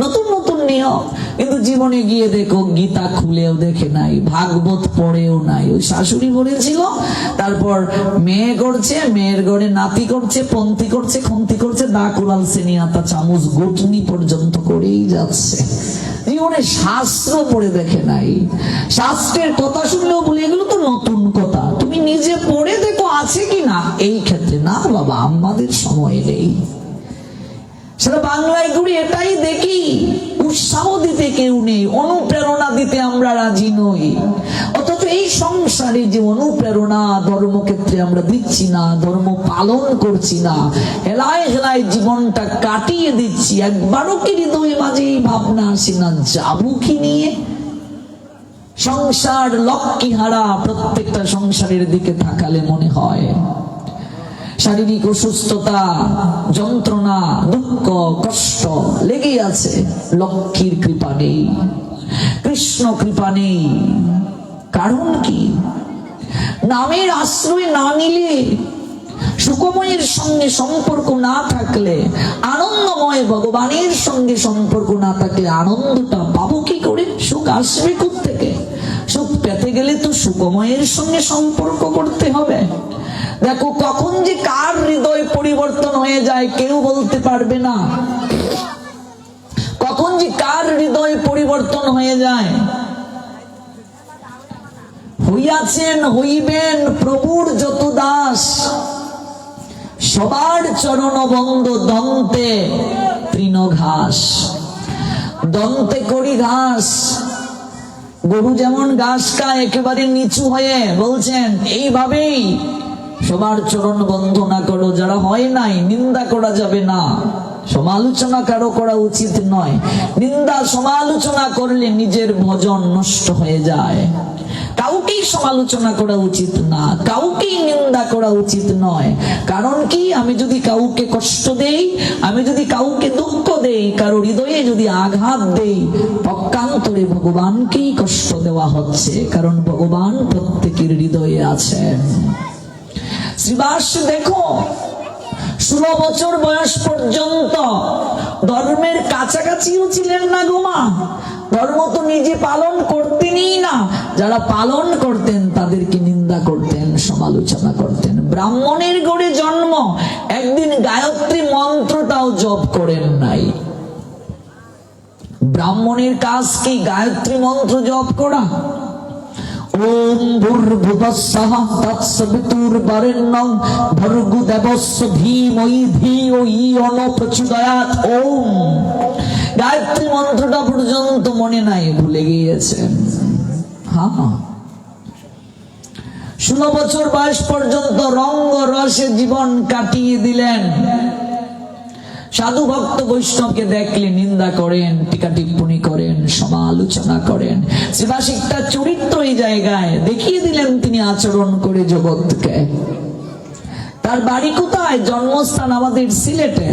নতুন নতুন নিয়ম। কিন্তু জীবনে গিয়ে দেখো, গীতা খুলেও দেখে নাই, ভাগবত পড়েও নাই। ওই শাশুড়ি বলেছিল, তারপর মেয়ে করছে, মেয়ের ঘরে নাতি করছে, পন্থী করছে, খন্তি করছে, দা কুড়াল সেনিয়াতা চামচ গুটনি পর্যন্ত করেই যাচ্ছে। জীবনে শাস্ত্র পড়ে দেখে নাই। শাস্ত্রের কথা শুনলেও বলি, এগুলো তো নতুন কথা, তুমি নিজে পড়ে দেখো আছে কি না। এই ক্ষেত্রে না বাবা, আমাদের সময় নেই। সেটা বাংলায় ঘুরে এটাই দেখি, উৎসাহ দিতে কেউ নেই, অনুপ্রেরণা দিতে আমরা রাজি নই। অথচ এই সংসারে যে অনুপ্রেরণা ধর্মক্ষেত্রে আমরা দিচ্ছি না, ধর্ম পালন করছি না, হেলায় হেলায় জীবনটা কাটিয়ে দিচ্ছি, একবারও কি হৃদয় মাঝে এই ভাবনা আসে না, যাবো কি নিয়ে? সংসার লক্ষ্মী হারা, প্রত্যেকটা সংসারের দিকে তাকালে মনে হয় শারীরিক অসুস্থতা, যন্ত্রণা, দুঃখ, কষ্ট লেগেই আছে। লক্ষ্মীর কৃপা নেই, কৃষ্ণ কৃপা নেই। কারণ কি? নামের আশ্রয় না নিলে, সুখময়ের সঙ্গে সম্পর্ক না থাকলে, আনন্দময় ভগবানের সঙ্গে সম্পর্ক না থাকলে আনন্দটা পাবো কি করে? সুখ আসবে কোত্থেকে? সুখ পেতে গেলে তো সুখময়ের সঙ্গে সম্পর্ক করতে হবে। দেখো, কখন যে কার হৃদয় পরিবর্তন হয়ে যায় কেউ বলতে পারবে না। কখন যে কার হৃদয় পরিবর্তন হয়ে যায়। হইয়াছেন, হইবেন প্রভুর যত দাস, সবার চরণ বন্ধ দন্তে তৃণঘাস। দন্তে করি ঘাস, গরু যেমন ঘাস খায় একেবারে নিচু হয়ে, বলছেন এইভাবেই সবার চরণ বন্দনা করো। যারা হয় নাই, নিন্দা করা যাবে না, সমালোচনা কারো করা উচিত নয়। নিন্দা সমালোচনা করলে নিজের ভজন নষ্ট হয়ে যায়। কাউকেই সমালোচনা করা উচিত না, কাউকেই নিন্দা করা উচিত নয়। কারণ কি? আমি যদি কাউকে কষ্ট দেই, আমি যদি কাউকে দুঃখ দেই, কারো হৃদয়ে যদি আঘাত দেই, পক্ষান্তরে ভগবানকেই কষ্ট দেওয়া হচ্ছে। কারণ ভগবান প্রত্যেকের হৃদয়ে আছেন। শ্রীবাস দেখো, 16 বছর বয়স পর্যন্ত ধর্মের কাছাকাছিও ছিলেন না গো মা। ধর্ম তো নিজে পালন করতেনই না, যারা পালন করতেন তাদেরকে নিন্দা করতেন, সমালোচনা করতেন। ব্রাহ্মণের ঘরে জন্ম, একদিন গায়ত্রী মন্ত্রটাও জপ করেন নাই। ব্রাহ্মণের কাজ কি গায়ত্রী মন্ত্র জপ করা? ওম ভূর্ভুবস্সঃ তৎসবিতুর্বরেণ্যং ভর্গো দেবস্য ধীমহি ধিয়ো ইয়ো ন প্রচোদয়াৎ। ওম, গায়ত্রী মন্ত্রটা পর্যন্ত মনে নাই, ভুলে গিয়েছেন। হ্যাঁ, 16 বছর বয়স পর্যন্ত রঙ্গ রসে জীবন কাটিয়ে দিলেন। সাধু ভক্ত বৈষ্ণবকে দেখলে নিন্দা করেন, টিকা টিপ্পণী করেন, সমালোচনা করেন। শ্রীবাসিকটা চরিত্র এই জায়গায় দেখিয়ে দিলেন তিনি আচরণ করে জগৎকে। তার বাড়ি কোথায়? জন্মস্থান আমাদের সিলেটে।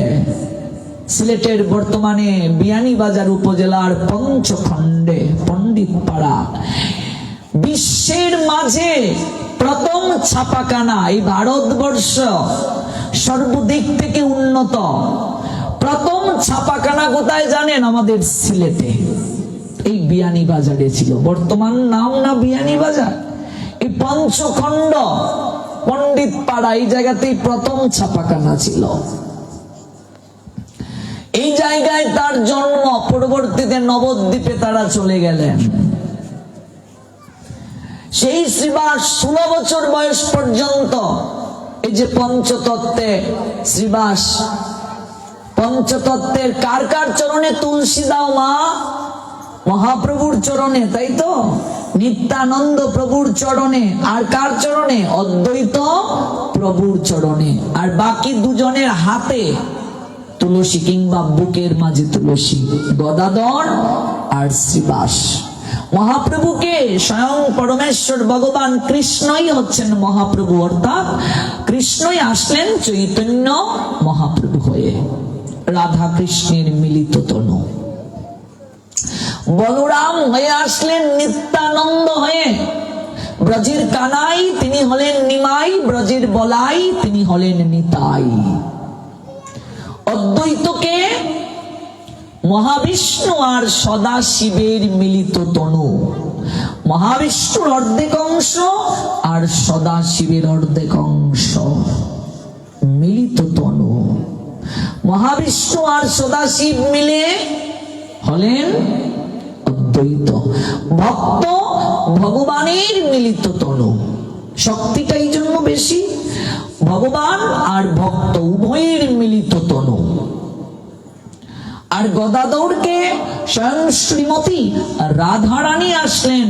সিলেটের বর্তমানে বিয়ানীবাজার উপজেলার পঞ্চখণ্ডে পণ্ডিতপাড়া। বিশ্বের মাঝে প্রথম ছাপাখানা, এই ভারতবর্ষ সর্বদিক থেকে উন্নত প্রথম ছাপাখানা কোথায় জানেন? আমাদের সিলেটে, এই বিয়ানীবাজারে ছিল। বর্তমান নাম না বিয়ানীবাজার, এই পঞ্চখণ্ড পণ্ডিতপাড়া, এই জায়গাতেই প্রথম ছাপাখানা ছিল। এই জায়গায় তার জন্ম। পরবর্তীতে নবদ্বীপে তারা চলে গেলেন। সেই শ্রীবাস 16 বছর বয়স পর্যন্ত এই যে পঞ্চতত্ত্বে শ্রীবাস, পঞ্চতত্ত্বের কার কার চরণে তুলসী দাও মা? মহাপ্রভুর চরণে, তাই তো? নিত্যানন্দ প্রভুর চরণে। আর কার চরণে? অদ্বৈত প্রভুর চরণে। আর বাকি দুজনের হাতে তুলসী, কিংবা বুকের মাঝে তুলসী, গদাধর আর শ্রীবাস। মহাপ্রভুকে স্বয়ং পরমেশ্বর ভগবান কৃষ্ণই হচ্ছেন মহাপ্রভু, অর্থাৎ কৃষ্ণই আসলেন চৈতন্য মহাপ্রভু হয়ে, রাধা কৃষ্ণের মিলিত তনু। বলরাম হয়ে আসলেন নিত্যানন্দ হয়ে। ব্রজের কানাই তিনি হলেন নিমাই, ব্রজের বলাই তিনি হলেন নিতাই। অদ্বৈতকে মহাবিষ্ণু আর সদাশিবের মিলিত তনু। মহাবিষ্ণুর অর্ধেক অংশ আর সদাশিবের অর্ধেক অংশ, মিলিত তনু। মহাবিষ্ণু আর সদাশিব মিলে হলেন অদ্বৈত। ভক্ত ভগবানের মিলিত তনু। শক্তিটা এই জন্য বেশি, ভগবান আর ভক্ত উভয়ের মিলিত তনু। আর গদাধরকে স্বয়ং শ্রীমতী রাধারানী আসলেন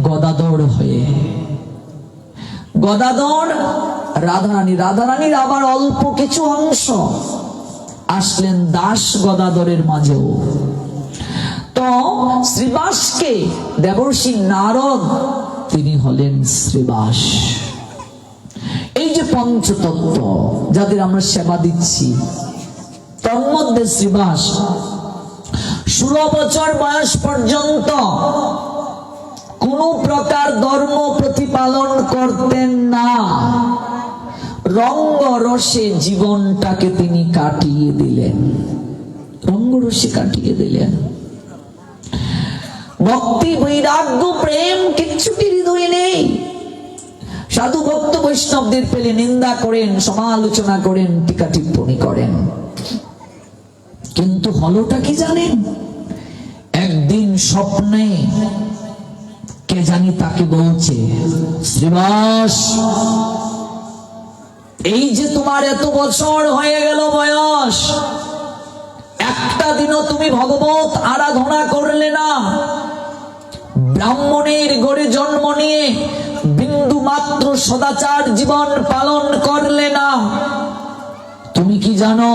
গদাধর হয়ে। গদাধর রাধারানী, রাধারানীর আবার অল্প কিছু অংশ আসলেন দাস গদাধরের মাঝেও। তো শ্রীবাসকে দেবর্ষি নারদ তিনি হলেন শ্রীবাস। এই যে পঞ্চতত্ত্ব যাদের আমরা সেবা দিচ্ছি, তার মধ্যে শ্রীবাস 16 বছর বয়স পর্যন্ত কোন প্রকার ধর্ম প্রতিপালন করতেন না। রঙ্গরসে জীবনটাকে তিনি কাটিয়ে দিলেন, রঙ্গরসে কাটিয়ে দিলেন। ভক্তি বৈরাগ্য প্রেম কিচ্ছুটি হৃদয়ে নেই। সাধু ভক্ত বৈষ্ণবদের পেলে নিন্দা করেন, সমালোচনা করেন, টিকা টিপ্পণী করেন। কিন্তু হলোটা কি জানেন? একদিন স্বপ্নে কে জানি তাকে বলছে, শ্রীবাস, এই যে তোমার এত বছর হয়ে গেল বয়স, একটা দিনও তুমি ভগবত আরাধনা করলে না। ব্রাহ্মণের ঘরে জন্ম নিয়ে বিন্দু মাত্র সদাচার জীবন পালন করলে না। তুমি কি জানো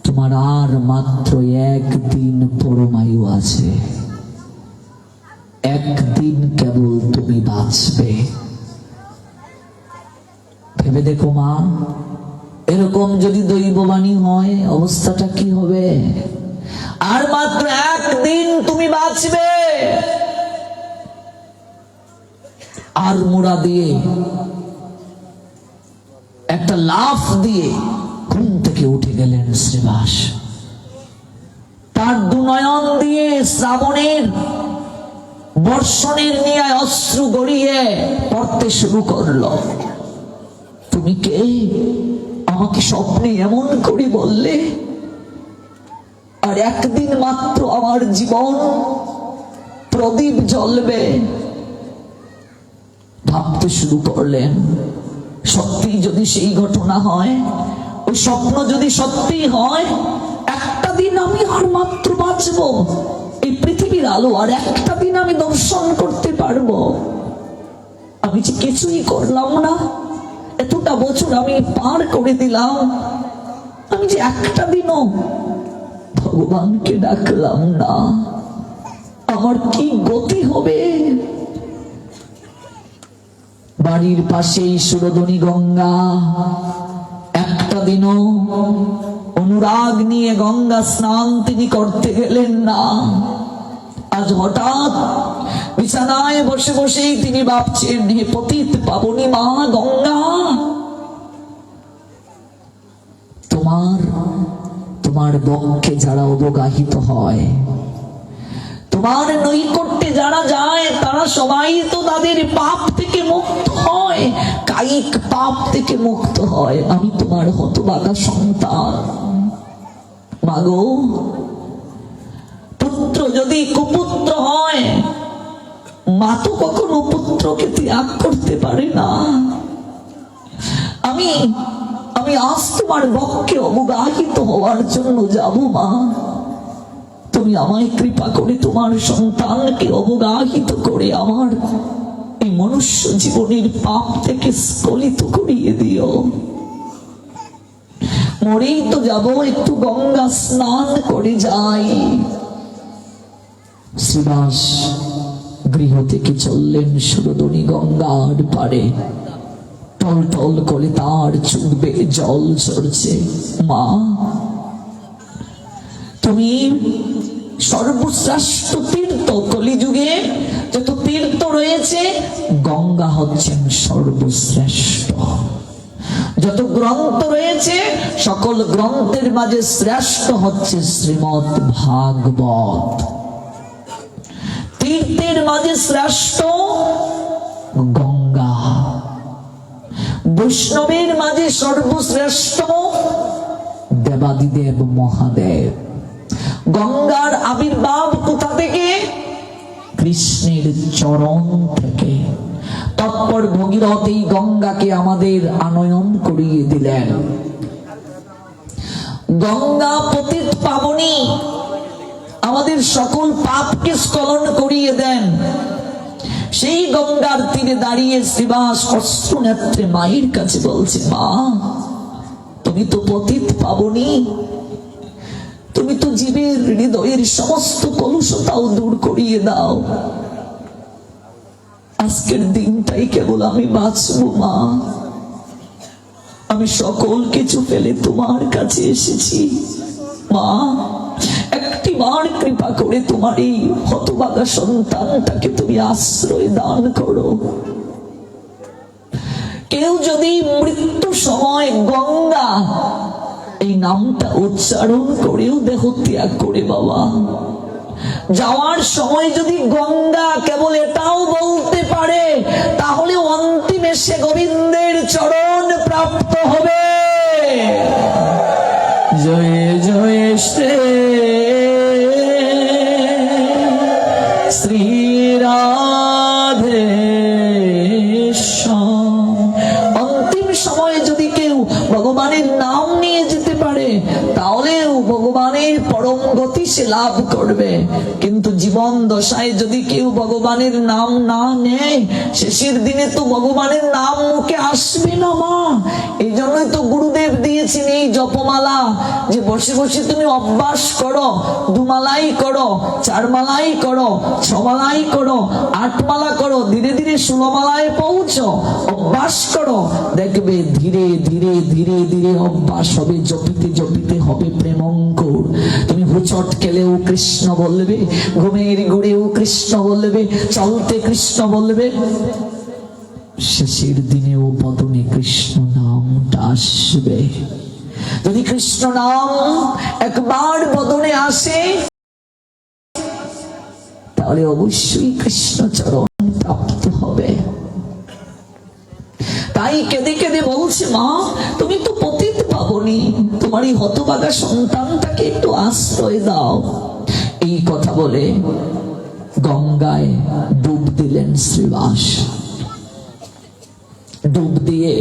তোমার আর মাত্র একদিন পরমায়ু আছে, একদিন কেবল তুমি বাঁচবে। ভেবে দেখো মা, এরকম যদি দৈববাণী হয় অবস্থাটা কি হবে? আর মাত্র একদিন তুমি বাঁচবে। আর মোড়া দিয়ে একটা লাফ দিয়ে ঘুম থেকে উঠে গেলেন শ্রীবাস। তার দুনয়ন দিয়ে শ্রাবণের বর্ষণের নিয়ে অশ্রু গড়িয়ে পড়তে শুরু করলো, তুমি কে? আমাকে স্বপ্নে এমন করে বললে, আর একদিন মাত্র আমার জীবন প্রদীপ জ্বলবে। ভাবতে শুরু করলেন, সত্যি যদি সেই ঘটনা হয়, ওই স্বপ্ন যদি সত্যি হয়, একটা দিন আমি আর মাত্র বাঁচবো, এই পৃথিবীর আলো আর একটা দিন আমি দর্শন করতে পারবো। আমি যে কিছুই করলাম না, এতটা বছর আমি পার করে দিলাম, আমি যে একটা দিনও ভগবানকে ডাকলাম না, আমার কি গতি হবে? বাড়ির পাশেই সুরধনী গঙ্গা, একটা দিনও অনুরাগ নিয়ে গঙ্গা স্নান তিনি করতে গেলেন না। আজ হঠাৎ বিছানায় বসে বসেই তিনি ভাবছেন, হে পতিত পাবনী মা গঙ্গা, তোমার বক্ষে যারা অবগাহিত হয়, তোমার নৈকট্যে যারা যায়, তারা সবাই তো তাদের পাপ থেকে মুক্ত হয়, কায়িক পাপ থেকে মুক্ত হয়। আমি তোমার হতভাগা সন্তান। মাগো, পুত্র যদি কুপুত্র হয়, মা তো কখনো পুত্রকে ত্যাগ করতে পারে না। আমি আজ তোমার বক্ষে অবগাহিত হওয়ার জন্য যাব মা। তুমি আমায় কৃপা করে তোমার সন্তানকে অবগাহিত করে আমার এই মনুষ্য জীবনের পাপ থেকে স্খলিত করিয়ে দিও। মরেই তো যাব, একটু গঙ্গা স্নান করে যাই। শ্রীবাস গৃহ থেকে চললেন সুরধনী গঙ্গার পারে। টল টল করে তার চোখ বেয়ে জল ঝরছে। মা, তুমি সর্বশ্রেষ্ঠ তীর্থ। কলিযুগে যত তীর্থ রয়েছে, গঙ্গা হচ্ছেন সর্বশ্রেষ্ঠ। যত গ্রন্থ রয়েছে, সকল গ্রন্থের মাঝে শ্রেষ্ঠ হচ্ছে শ্রীমৎ ভাগবত। তীর্থের মাঝে শ্রেষ্ঠ গঙ্গা। বৈষ্ণবের মাঝে সর্বশ্রেষ্ঠ দেবাদিদেব মহাদেব। গঙ্গার আবির্ভাব কোথা থেকে? কৃষ্ণের চরণ থেকে। তৎপর ভগীরথ এই গঙ্গাকে আমাদের আনয়ন করিয়ে দিলেন। গঙ্গা পতিত পাবনী, আমাদের সকল পাপকে স্খলন করিয়ে দেন। সেই গঙ্গার তীরে দাঁড়িয়ে শ্রীবাস অশ্রু নেত্রে মায়ের কাছে বলছে, মা, তুমি তো পতিত পাবনী, তুমি তো জীবের হৃদয়ের সমস্ত কলুষতাও দূর করিয়ে দাও। আজকের দিনটাই কেবল আমি বাঁচবো মা। আমি সকল কিছু ফেলে তোমার কাছে এসেছি মা। একটি বার কৃপা করে তোমার এই হতভাগা সন্তানটাকে তুমি আশ্রয় দান করো। কেউ যদি মৃত্যু সময় গঙ্গা এই নামটা উচ্চারণ করেও দেহ ত্যাগ করে, বাবা, যাওয়ার সময় যদি গঙ্গা কেবল এটাও বলতে পারে, তাহলে অন্তিমে সে গোবিন্দের চরণ প্রাপ্ত হবে। জয় জয় শ্রী রাধে। অন্তিম সময়ে যদি কেউ ভগবানের নাম নিয়ে যেতে পারে, তাহলেও ভগবানের পরম গতি সে লাভ করবে। কিন্তু জীবন দশায় যদি কেউ ভগবানের নাম না নেয়, শেষের দিনে তো ভগবানের নাম মুখে আসবে না মা। এই জন্যই তো গুরুদেব দিয়েছেন এই জপমালা, যে বসে বসে তুমি অভ্যাস করো। 2 মালাই করো, 4 মালাই করো, 6 মালাই করো, 8 মালা করো, ধীরে ধীরে 16 মালায় পৌঁছো। অভ্যাস করো, দেখবে ধীরে ধীরে ধীরে ধীরে অভ্যাস হবে। জপিতে জপিতে হবে প্রেমঙ্কুর। তুমি হুচট খেলেও কৃষ্ণ বলবে, ঘুমের ঘুরেও কৃষ্ণ বলবে, চলতে কৃষ্ণ বলবে। শেষের দিনেও বদনে কৃষ্ণ নামটা আসবে। যদি কৃষ্ণ নাম একবার বদনে আসে, তাহলে অবশ্যই কৃষ্ণ চরণ প্রাপ্ত হবে। তাই কেঁদে কেঁদে বলছে, মা, তুমি তো পতিত পাবনী, তোমার এই হতভাগা সন্তানটাকে একটু আশ্রয় দাও। এই কথা বলে গঙ্গায় ডুব দিলেন শ্রীবাস। ডুব দিয়ে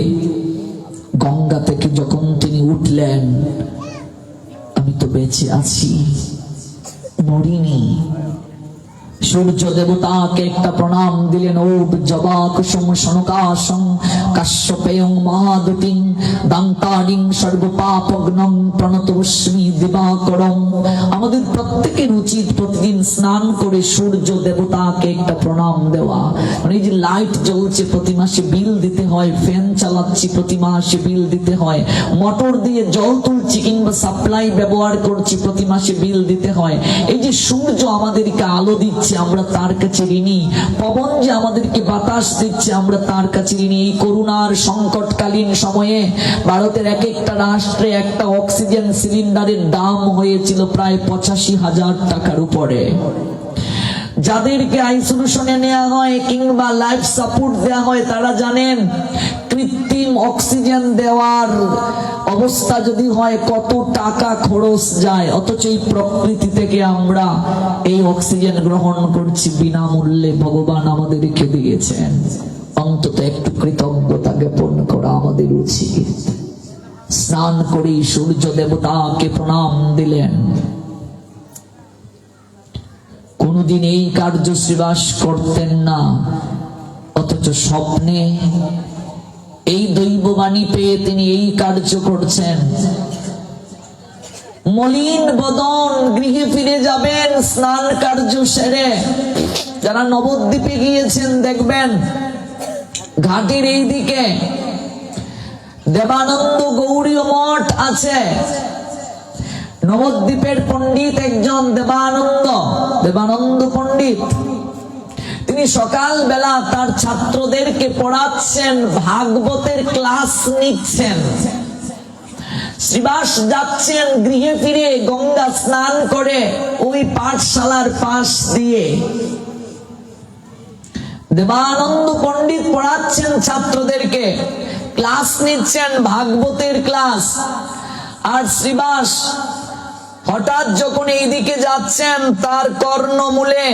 গঙ্গা থেকে যখন তিনি উঠলেন, আমি তো বেঁচে আছি, মরিনি, সূর্য দেবতাকে একটা প্রণাম দিলেন। ওব জবা কুসুম সনকাসং কাশ্যপেয়ং মহাদুতিং দান্তারিং সর্বপাপগ্নং প্রণতস্মি দিবাকরং। আমাদের প্রত্যেকের উচিত প্রতিদিন স্নান করে সূর্য দেবতাকে একটা প্রণাম দেওয়া। মানে এই যে লাইট জ্বলছে প্রতি মাসে বিল দিতে হয়, ফ্যান চালাচ্ছি প্রতি মাসে বিল দিতে হয়, মোটর দিয়ে জল তুলছি কিংবা সাপ্লাই ব্যবহার করছি প্রতি মাসে বিল দিতে হয়। এই যে সূর্য আমাদেরকে আলো দিচ্ছে, আমরা তার কাছে ঋণী। পবন যে আমাদেরকে বাতাস দিচ্ছে, আমরা তার কাছে ঋণী। এই করোনার সংকটকালীন সময়ে ভারতের এক একটা রাষ্ট্রে একটা অক্সিজেন সিলিন্ডারের দাম হয়েছিল প্রায় 85,000 টাকার উপরে। যাদেরকে আইসোলেশনে নেওয়া হয় কিংবা লাইফ সাপোর্ট দেওয়া হয় তারা জানেন কৃত্রিম অক্সিজেন দেওয়ার অবস্থা যদি হয় কত টাকা খরচ যায়। অথচ এই প্রকৃতি থেকে আমরা এই অক্সিজেন গ্রহণ করছি বিনামূল্যে, ভগবান আমাদেরকে দিয়েছেন। অন্তত একটু কৃতজ্ঞতা জ্ঞাপন করা আমাদের উচিত। স্নান করে সূর্য দেবতাকে প্রণাম দিলেন। কোনদিন এই কার্য শ্রীবাস করতেন না, অথচ স্বপ্নে এই দৈববাণী পেয়ে তিনি এই কার্য করছেন। মলিন বদন গৃহে ফিরে যাবেন স্নান কার্য সেরে। যারা নবদ্বীপে গিয়েছেন দেখবেন ঘাটের এই দিকে দেবানন্দ গৌড়ীয় মঠ আছে। নবদ্বীপের পণ্ডিত একজন দেবানন্দ পণ্ডিত, তিনি সকাল বেলা তার ছাত্রদেরকে পড়াচ্ছেন, ভাগবতের ক্লাস নিচ্ছেন। শ্রীবাস যাচ্ছেন গৃহে ফিরে গঙ্গা স্নান করে ওই পাঠশালার পাশ দিয়ে। দেবানন্দ পণ্ডিত পড়াচ্ছেন ছাত্রদেরকে, ক্লাস নিচ্ছেন, ভাগবতের ক্লাস। আর শ্রীবাস হঠাৎ যখন এইদিকে যাচ্ছেন তার কর্ণমূলে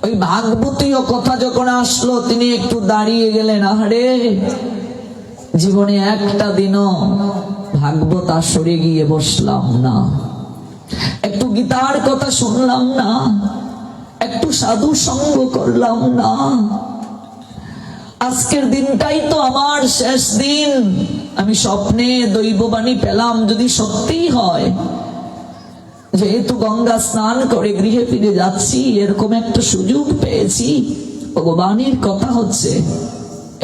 ওই ভাগবতীয় কথা যখন আসলো তিনি একটু দাঁড়িয়ে গেলেন। আহারে, জীবনে একটা দিনও ভাগবত আসরে গিয়ে বসলাম না, একটু গীতার কথা শুনলাম না, একটু সাধু সঙ্গ করলাম না। আজকের দিনটাই তো আমার শেষ দিন। আমি স্বপ্নে দৈববাণী পেলাম, যদি সত্যিই হয় যেহেতু গঙ্গা স্নান করে গৃহে ফিরে যাচ্ছি, এরকম একটা সুযোগ পেয়েছি, ভগবানের কথা হচ্ছে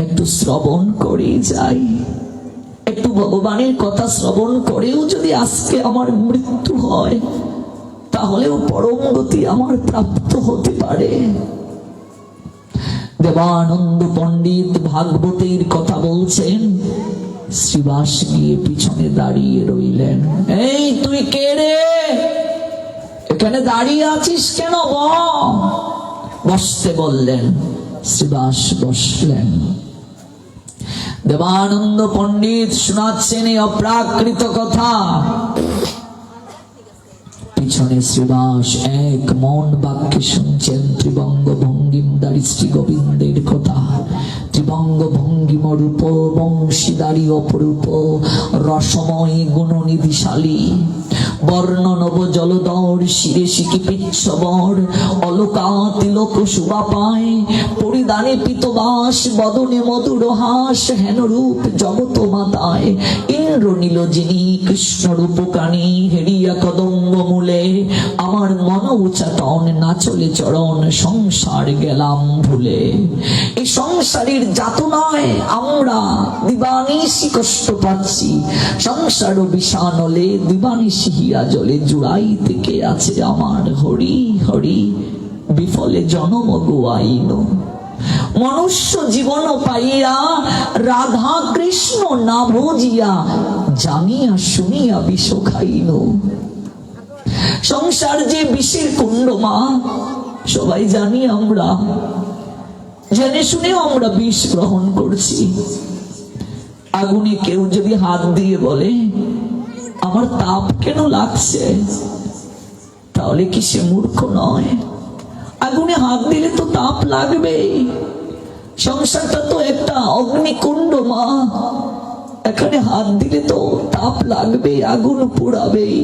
একটু শ্রবণ করে যাই। একটু ভগবানের কথা শ্রবণ করেও যদি আজকে আমার মৃত্যু হয়, তাহলেও পরম গতি আমার প্রাপ্ত হতে পারে। দেবানন্দ পণ্ডিত ভাগবতের কথা বলছেন, শ্রীবাস গিয়ে পিছনে দাঁড়িয়ে রইলেন। এই তুই কে রে, এখানে দাঁড়িয়ে আছিস কেন? বসতে বললেন। শ্রীবাস বসলেন। দেবানন্দ পণ্ডিত শোনাচ্ছেন এই অপ্রাকৃত কথা। পিছনে শ্রীবাস এক মন বাক্যে শুনছেন ত্রিবঙ্গ ভঙ্গিমদারি শ্রী গোবিন্দের কথা। ত্রিবঙ্গ ভঙ্গিম রূপ বংশীদারী অপরূপ রসময় গুণনিধিশালী বর্ণ নব জলদর শিরে শিকি পিচ্ছবর অলকা তিলক শুভা পায় পরিধানে পিতবাস বদনে মধুর হাস হেন রূপ জগত মাতায় ইন্দ্র নীল যিনি কৃষ্ণ রূপকাণী হেরিয়া কদম্ব মূলে আমার মন উচাটন না চলে চরণ সংসার গেলাম ভুলে। এই সংসারের যাতনায় আমরা দিবানিশি কষ্ট পাচ্ছি। সংসার বিষানলে দিবানিশি হিয়া জলে জুড়াই থেকে আছে আমার হরি হরি বিফলে জনম গুয়াইন। মনুষ্য জীবন পাইয়া রাধা কৃষ্ণ না ভজিয়া জানিয়া শুনিয়া বিষ খাইন। সংসার যে বিষের কুণ্ড মা, সবাই জানি আমরা, জেনে শুনেও আমরা বিষ গ্রহণ করছি। আগুনে কেউ যদি হাত দিয়ে বলে আমার তাপ কেন লাগছে, তাহলে কি সে মূর্খ নয়? আগুনে হাত দিলে তো তাপ লাগবেই। সংসারটা তো একটা অগ্নিকুণ্ড মা, এখানে হাত দিলে তো তাপ লাগবে, আগুন পোড়াবেই।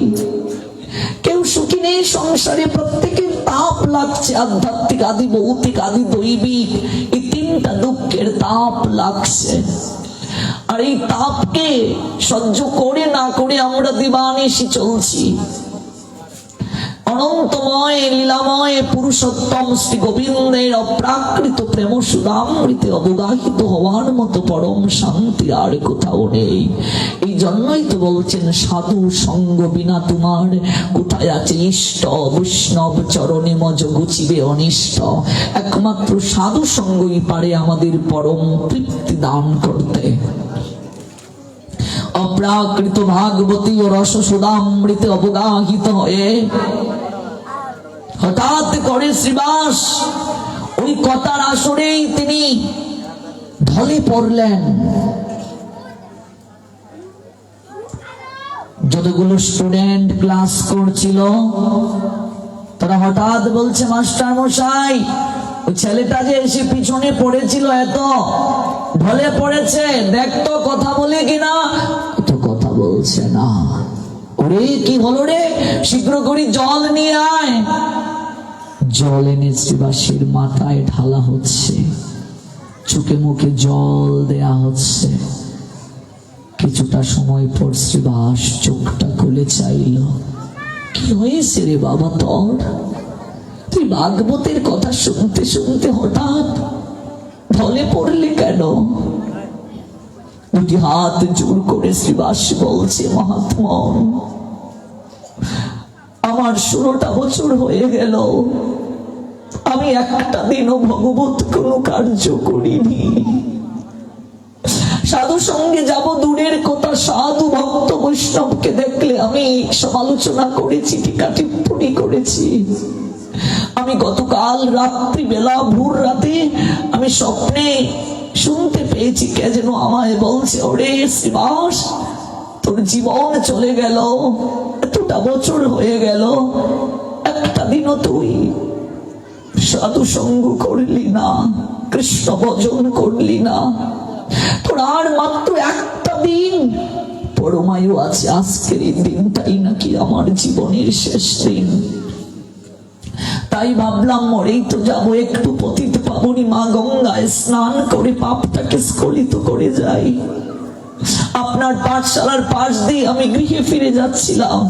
কেউ সুখী এই সংসারে প্রত্যেকের তাপ লাগছে, আধ্যাত্মিক আদি ভৌতিক আদি দৈবিক, এই তিনটা দুঃখের তাপ লাগছে। আর এই তাপকে সহ্য করে না করে আমরা দিবানিশি চলছি। অনন্তময় লীলাময় পুরুষোত্তম শ্রী গোবিন্দের অপ্রাকৃত প্রেম সুধামৃতে অবগাহিত হওয়ার মতো পরম শান্তি আর কোথাও নেই। এই জন্যই তো বলছেন সাধু সঙ্গ বিনা তোমার কোথায় আছে ইষ্ট, বৈষ্ণব চরণে মজ গুছিবে অনিষ্ট। একমাত্র সাধু সঙ্গই পারে আমাদের পরম তৃপ্তি দান করতে। অপ্রাকৃত ভাগবতী ও রস সুধামৃতে অবগাহিত হয়ে হঠাৎ করে শ্রীবাস ওই কথার আসরেই তিনি ঢলে পড়লেন। যতগুলো স্টুডেন্ট ক্লাস করছিল তারা হঠাৎ বলছে, মাস্টার মশাই ওই ছেলেটা যে এসে পিছনে পড়েছিল এত ঢলে পড়েছে, দেখতো কথা বলে কিনা। তো কথা বলছে না। ওরে কি হলো রে, শীঘ্র করে জল নিয়ে আয়। জল এনে শ্রীবাসীর মাথায় ঢালা হচ্ছে, চোখে মুখে জল দেয়া হচ্ছে। কিছুটা সময় পর শ্রীবাস চোখটা খুলে চাইল, কি হয়েছে রে বাবা তোর? তুই ভাগবতের কথা শুনতে শুনতে হঠাৎ ঢলে পড়লি কেন? দুটি হাত জোর করে শ্রীবাস বলছে, মহাত্মা আমার 16টা বছর হয়ে গেল, আমি একটা দিনও ভগবত কোন কার্য করিনি। সাধু সঙ্গে যাব দূরের কথা, সাধু ভক্ত বৈষ্ণবকে দেখলে আমি সমালোচনা করেছি, টিকা টিপ্পণী করেছি। আমি গতকাল রাত্রিবেলা ভোর রাতে আমি স্বপ্নে শুনতে পেয়েছি কে যেন আমায় বলছে, ওরে শ্রীবাস তোর জীবন চলে গেল, এতটা বছর হয়ে গেল, একটা দিনও তুই সাধু সঙ্গ করলি না, কৃষ্ণ ভজন করলি না। তোর আর মাত্র একটা দিন পরমায়ু আছে, আজকের এই দিনটাই নাকি আমার জীবনের শেষ দিন। তাই ভাবলাম মরেই তো যাবো, একটু পতিত পাবনি মা গঙ্গায় স্নান করে পাপটাকে স্খলিত করে যাই। আপনার পাঠশালার পাশ দিয়ে আমি গৃহে ফিরে যাচ্ছিলাম,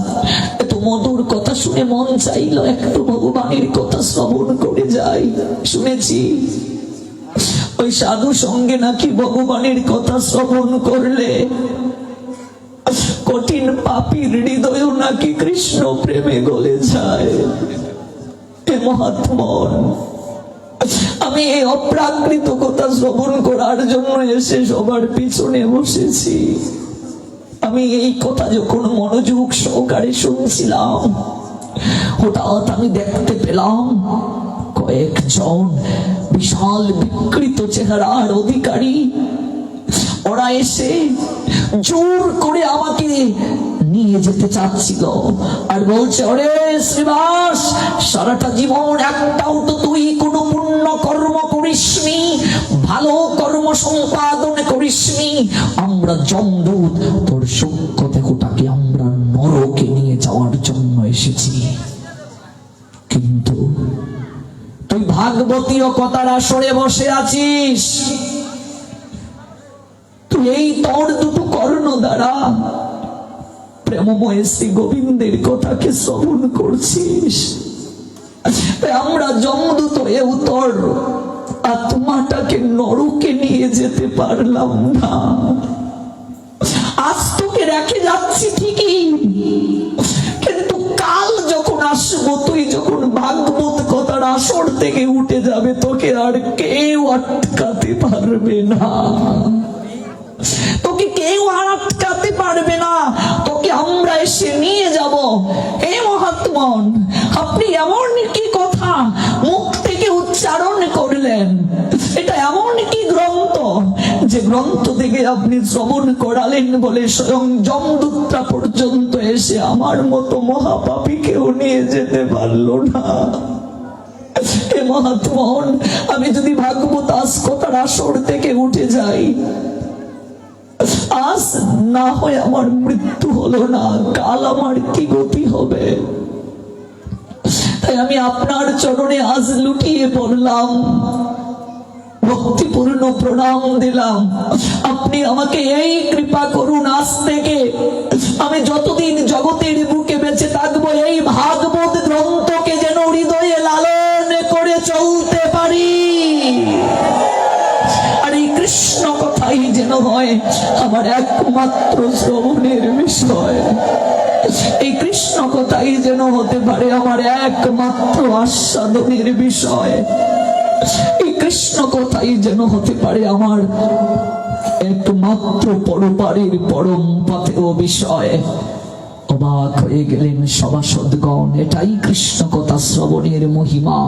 এত মধুর কথা শুনে মন চাইল একটু ভগবানের কথা শ্রবণ করে যাই। শুনেছি ওই সাধু সঙ্গে নাকি ভগবানের কথা শ্রবণ করলে কঠিন পাপীর হৃদয়ও নাকি কৃষ্ণ প্রেমে গলে যায়। মহাত্মা আমি এই অপ্রাকৃত কথা শ্রবণ করার জন্য এসে সবার পিছনে বসেছি। আমি এই কথা যখন মনোযোগ সহকারে শুনছিলাম, হঠাৎ আমি দেখতে পেলাম কয়েকজন বিশাল বিকৃত চেহারার অধিকারী, ওরা এসে জোর করে আমাকে নিয়ে যেতে চাচ্ছিল আর বলছে, ওরে শ্রীবাস সারাটা জীবন একটাও তো তুই কোনো পুণ্য কর্ম করিসনি, ভালো কর্ম সম্পাদন করিসনি। আমরা যমদূত তোর সূক্ষ্ম দেহটাকে আমরা নরকে নিয়ে যাওয়ার জন্য এসেছি, কিন্তু তুই ভাগবতীয় কথার আসরে বসে আছিস, তুই এই তোর দুটো কর্ণ দ্বারা প্রেমময় শ্রী গোবিন্দের কথাকে শ্রবণ করছিস। আমরা যমদূত হয়েও তোর আত্মাটাকে নরকে নিয়ে যেতে পারলাম না। আজ তোকে রেখে যাচ্ছি ঠিকই, কিন্তু কাল যখন আসবো, তুই যখন ভাগবত কথার আসর থেকে উঠে যাবে, তোকে আর কেউ আটকাতে পারবে না, তোকে কেউ আর আটকাতে পারবে না, তোকে আমরা এসে নিয়ে যাব। হে মহাত্মন, আপনি এমন কি কথা মুখ থেকে উচ্চারণ করলেন? এটা এমন কি গ্রন্থ যে গ্রন্থ থেকে আপনি শ্রবণ করালেন বলে স্বয়ং যমদূতরা পর্যন্ত এসে আমার মতো মহাপাপীকেও নিয়ে যেতে পারলো না। হে মহাত্মন, আমি যদি ভাগবত আজ কথার আসর থেকে উঠে যাই, আজ না হয় আমার মৃত্যু হলো না, কাল আমার কি গতি হবে? তাই আমি আপনার চরণে আজ লুটিয়ে পড়লাম, ভক্তিপূর্ণ প্রণাম দিলাম। আপনি আমাকে এই কৃপা করুন, আজ থেকে আমি যতদিন জগতের বুকে বেঁচে থাকবো এই ভাগবত গ্রন্থকে যেন হৃদয়ে লালন করে চলতে পারি, আর এই কৃষ্ণ কথাই যেন হয় আমার একমাত্র শ্রবণের বিষয়। এই কৃষ্ণ কথাই যেন হতে পারে আমার একমাত্র আস্বাদনের বিষয়। এই কৃষ্ণ কথাই যেন হতে পারে আমার একমাত্র পরপারের পরম পাথেয় বিষয়। অবাক হয়ে গেলেন সভাসদগণ। এটাই কৃষ্ণ কথা শ্রবণের মহিমা।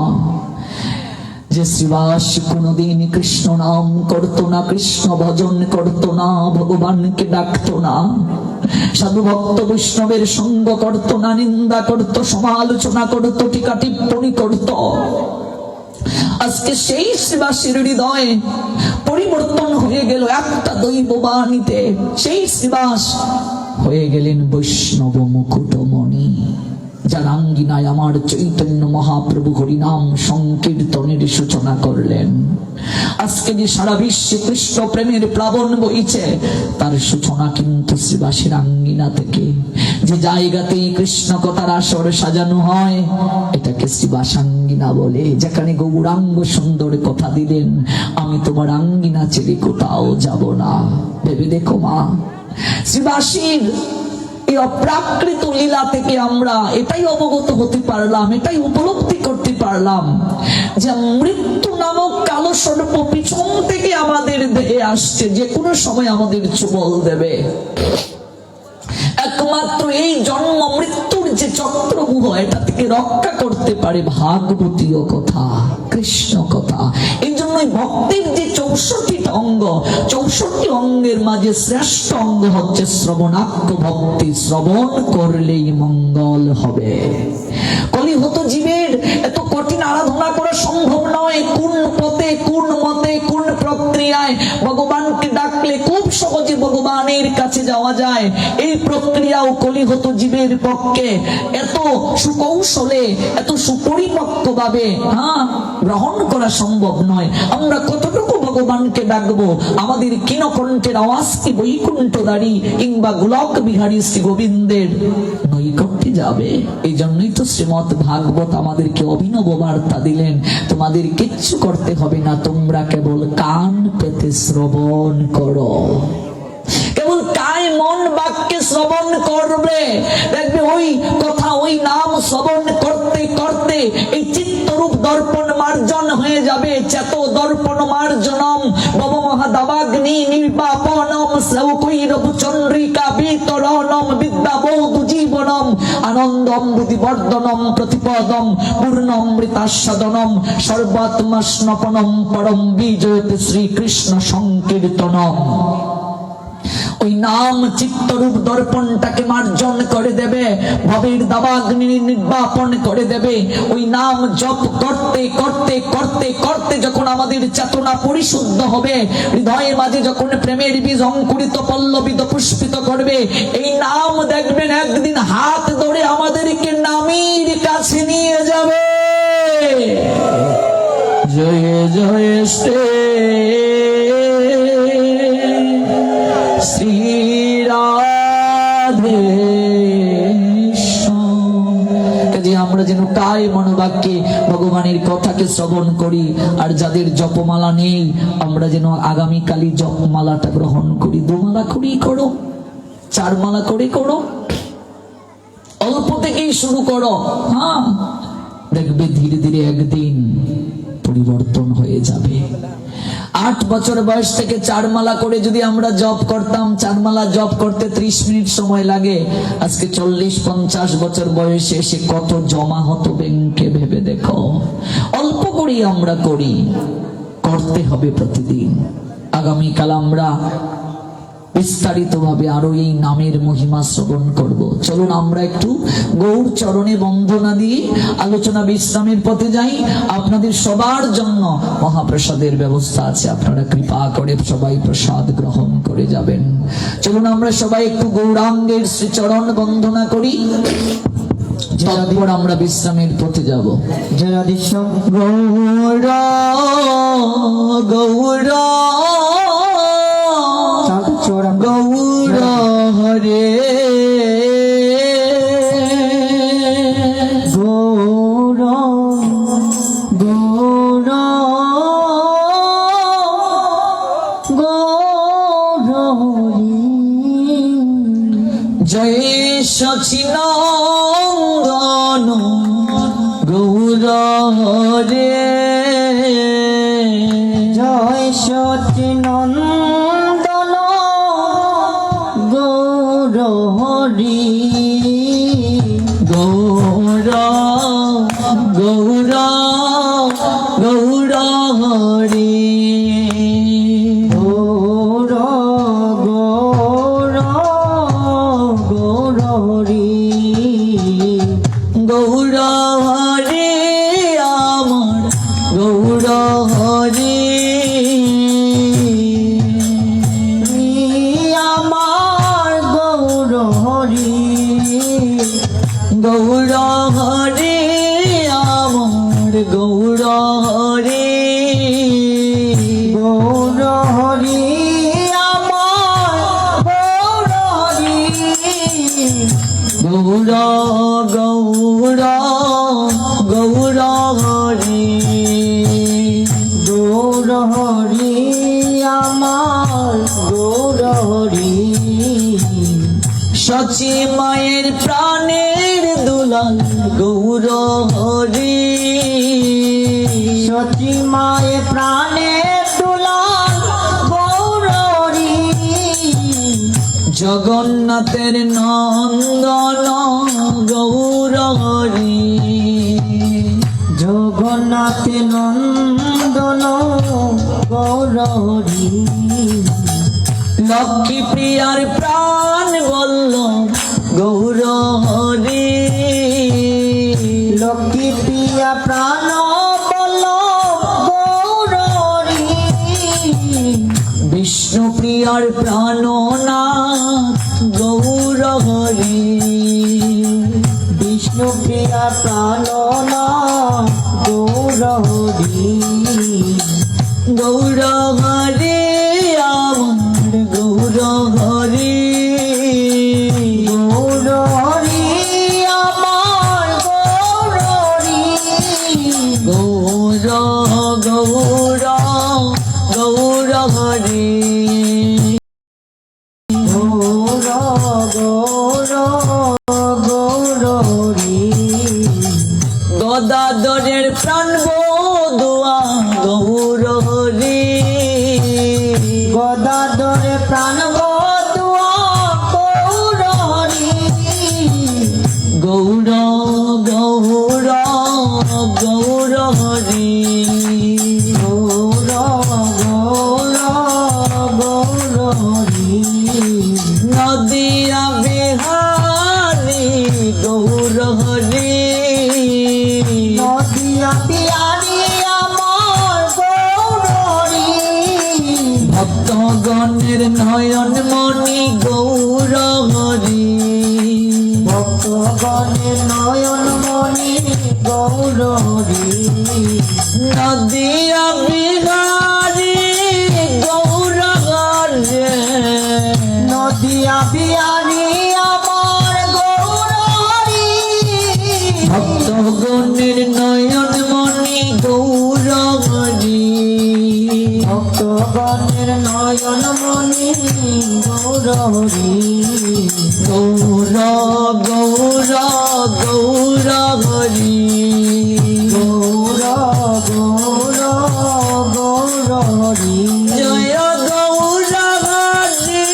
যে শ্রীবাস কোনদিন কৃষ্ণ নাম করতো না, কৃষ্ণ ভজন করতো না, ভগবানকে ডাকতো না, সাধু ভক্ত বৈষ্ণবের সঙ্গ করতো না, নিন্দা করতো, সমালোচনা করতো, টিকা টিপ্পণী করতো, আজকে সেই শ্রীবাসের হৃদয় পরিবর্তন হয়ে গেল একটা দৈব বাণীতে। সেই শ্রীবাস হয়ে গেলেন বৈষ্ণব মুকুটমণি, যার আঙ্গিনায় আমার চৈতন্য মহাপ্রভু হরিনাম সংকীর্তনের সূচনা করলেন। আজকে যে সারা বিশ্বে কৃষ্ণ প্রেমের প্লাবন বইছে, তার সূচনা কিন্তু শ্রীবাসের আঙ্গিনা থেকে। যে জায়গাতেই কৃষ্ণ কথার আসর সাজানো হয় এটাকে শ্রীবাস আঙ্গিনা বলে। যেখানে গৌরাঙ্গ সুন্দর কথা দিলেন, আমি তোমার আঙ্গিনা ছেড়ে কোথাও যাব না। ভেবে দেখো মা, শ্রীবাসীর এই অপ্রাকৃত লীলা থেকে আমরা এটাই অবগত হতে পারলাম, এটাই উপলব্ধি করতে পারলাম যে মৃত্যু নামক কালো সর্প পিছন থেকে আমাদের দেহে আসছে, যে কোনো সময় আমাদের চুবল দেবে। একমাত্র এই জন্ম মৃত্যুর যে চক্রব্যূহ, এটা থেকে রক্ষা করতে পারে ভাগবতীয় কথা, কৃষ্ণ কথা। এই জন্যই ভক্তির যে 64টি অঙ্গ, 64টি অঙ্গের মাঝে শ্রেষ্ঠ অঙ্গ হচ্ছে শ্রবণাক্ষ ভক্তি। শ্রবণ করলেই মঙ্গল হবে। কলিহত জীবের এত কঠিন আরাধনা করা সম্ভব নয়। কোন পথে, কোন মতে, কোন প্রক্রিয়ায় ভগবানকে ডাকলে খুব সহজে ভগবানের কাছে যাওয়া যায়, এই প্রক্রিয়াও কলিহত জীবের পক্ষে এত সুকৌশলে, এত সুপরিপক্ক ভাবে গ্রহণ করা সম্ভব নয়। আমরা কতটুকু ভগবানকে ডাকবো? আমাদের কিনকণ্ঠের আওয়াজ কি বৈকুণ্ঠধারী কিংবা গোলক বিহারী শ্রী গোবিন্দের নৈকট্যে যাবে? এই জন্যই তো শ্রীমৎ ভাগবত আমাদেরকে অভিনব বার্তা দিলেন, তোমাদের কিচ্ছু করতে হবে না, তোমরা কেবল কান পেতে শ্রবণ করো। কেবল কায় মন বাক্যে শ্রবণ করবে, দেখবে ওই কথা, ওই নাম শ্রবণ করতে করতে এই চিত্তরূপ দর্পণ মার্জন হয়ে যাবে। চেত দর্পণ মার্জনম ভব মহাদাবাগ্নি নির্বাপনম শ্রবকৈরব চন্দ্রিকা বিতরণম বিদ্যাবোধ জীবনম আনন্দম বুদ্ধিবর্ধনম প্রতিপদম পূর্ণমৃতাস্বাদনম সর্বাত্মা স্নপনম পরম বিজয়তে শ্রীকৃষ্ণ সংকীর্তনম। ওই নাম চিত্তরূপ দর্পণটাকে মার্জন করে দেবে, ভবের দাবাগ্নি নির্বাপন করে দেবে। ওই নাম জপ করতে করতে করতে করতে যখন আমাদের চেতনা পরিশুদ্ধ হবে, হৃদয়ের মাঝে যখন প্রেমের বীজ অঙ্কুরিত পল্লবিত পুষ্পিত করবে, এই নাম দেখবেন একদিন হাত ধরে আমাদেরকে নামের কাছে নিয়ে যাবে। জয় জয় শ্রী রাধে। আমরা যেন কায় মনোবাক্যে ভগবানের কথাকে শ্রবণ করি। আর যাদের জপমালা নেই, আমরা যেন আগামীকালই জপমালাটা গ্রহণ করি। 2 মালা করেই করো, 4 মালা করে করো, অল্প থেকেই শুরু করো। দেখবে ধীরে ধীরে একদিন পরিবর্তন হয়ে যাবে। 8 বছর বয়স থেকে 4 মালা করে যদি আমরা জপ করতাম, 4 মালা জপ করতে 30 মিনিট সময় লাগে, আজকে 40-50 বছর বয়সে এসে কত জমা হতো ব্যাংকে, ভেবে দেখো। অল্প করেই আমরা করি, করতে হবে প্রতিদিন। আগামীকাল আমরা বিস্তারিত ভাবে আরো এই নামের মহিমা শ্রবণ করব। চলুন আমরা একটু গৌর চরণে বন্দনা দিয়ে আলোচনা বিশ্রামের পথে যাই। আপনাদের সবার জন্য মহাপ্রসাদের ব্যবস্থা আছে, আপনারা কৃপা করে সবাই প্রসাদ গ্রহণ করে যাবেন। চলুন আমরা সবাই একটু গৌরাঙ্গের শ্রীচরণ বন্দনা করি। তারপর আমরা বিশ্রামের পথে যাব। জয়াদৃশ্য গৌর গৌর চোরা গৌর হরে গৌর গৌর গৌরহরি জয় সচিনন্দন গৌর হরে জয় সচিনন্দন গৌরহরি গৌর গৌর গৌর হরে গৌর গৌর গৌরহরি গৌর হরে আমার গৌর হরে আমার গৌরহরি গৌর হরে আমার গৌর হরে গৌরহরি আমার গৌরহরি গৌর গৌর গৌর হরে গৌরহরি আমার গৌরহরি সচি মায়ের প্রাণের দুলাল গৌর হরে সতী মায়ে প্রাণে দুলাল গৌরহরি জগন্নাথের নন্দন গৌর হরে জগন্নাথ নন্দন গৌরহরি লক্ষ্মী প্রিয়ার প্রাণ বলল গৌর হরে লক্ষ্মী প্রিয়া প্রাণ বল গৌরহরি বিষ্ণু প্রিয়ার প্রাণনাথ গৌর হরে বিষ্ণু প্রিয়া প্রাণ গৌরহরি গৌর হরে আমার গৌর হরে গৌরহরি আমার গৌরহরি গৌর গৌর গৌর হরে গৌর গৌর গৌরহরি গদাধরের প্রাণ বদুয়া গৌর হরে গদাধরে প্রাণ বদুয়া গৌরহরি গৌর গৌর গৌর হরে গৌর গৌর গৌরহরি নদিয়া বিহারি গৌর হরে নদিয়া পিয়ারি আমার গৌরহরি ভক্তগণের নয়ন মণি গৌর হরে ভক্তগণের নয়ন মণি গৌরহরি নদিয়া বিহারি গৌর হরে নদিয়া পিয়ারি আমার গৌরহরি ভক্তগণের নয়ন মণি গৌর হরে ভক্তগণের নয়ন মণি গৌরহরি গৌর গৌর গৌর হরে গৌর গৌর গৌরহরি জয় গৌর হরে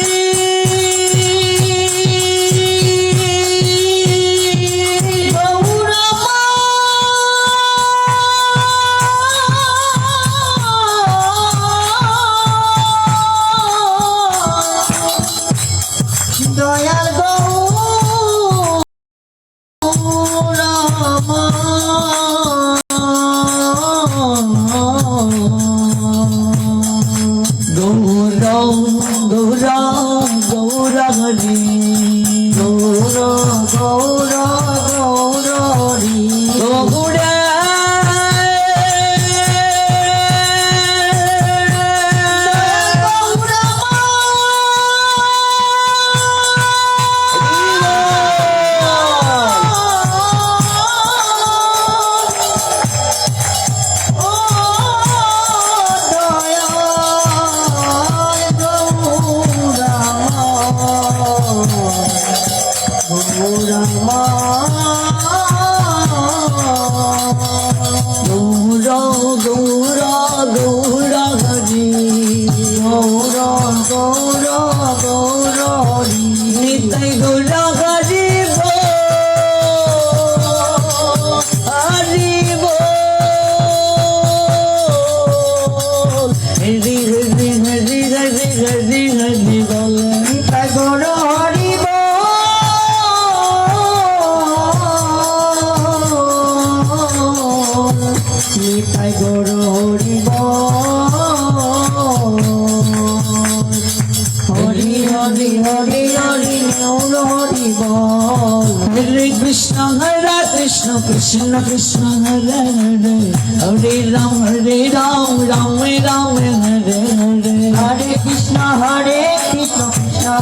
গৌর দয়াল গৌর গৌর গৌর গৌর হরে গৌর গৌর গৌর গৌর গৌর হরি নিতাই গৌর হরি হরি হরি হরি হরি হরি হরি বল নিতাই গৌর হরি নিতাই গৌর হরি হরি হরি হরি হরি গৌর হরি বল হরে কৃষ্ণ কৃষ্ণ কৃষ্ণ হরে হরে হরে রাম রাম হরে হরে হরে কৃষ্ণ কৃষ্ণ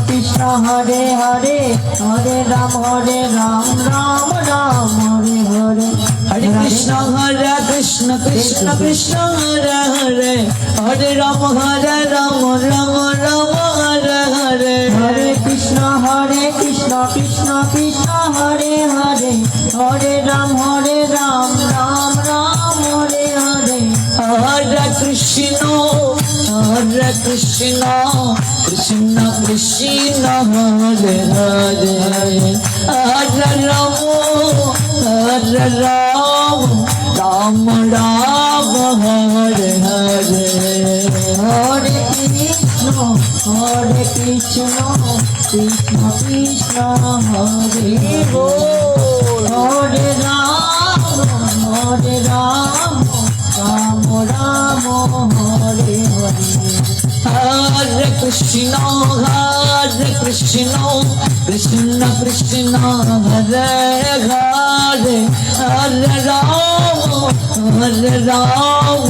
কৃষ্ণ হরে হরে হরে রাম রাম রাম হরে হরে হরে কৃষ্ণ কৃষ্ণ কৃষ্ণ হরে হরে হরে রাম রাম রাম হরে হরে হরে কৃষ্ণ কৃষ্ণ কৃষ্ণ হরে হরে হরে রাম রাম রাম হরে হরে হরে কৃষ্ণ কৃষ্ণ কৃষ্ণ হরে হরে হরে রাম রাম রাম হরে হরে হরে কৃষ্ণ কৃষ্ণ কৃষ্ণ হরে হরে রাম রাম রাম হরে হরে হরে কৃষ্ণ কৃষ্ণ কৃষ্ণ হরে হরে হরে রাম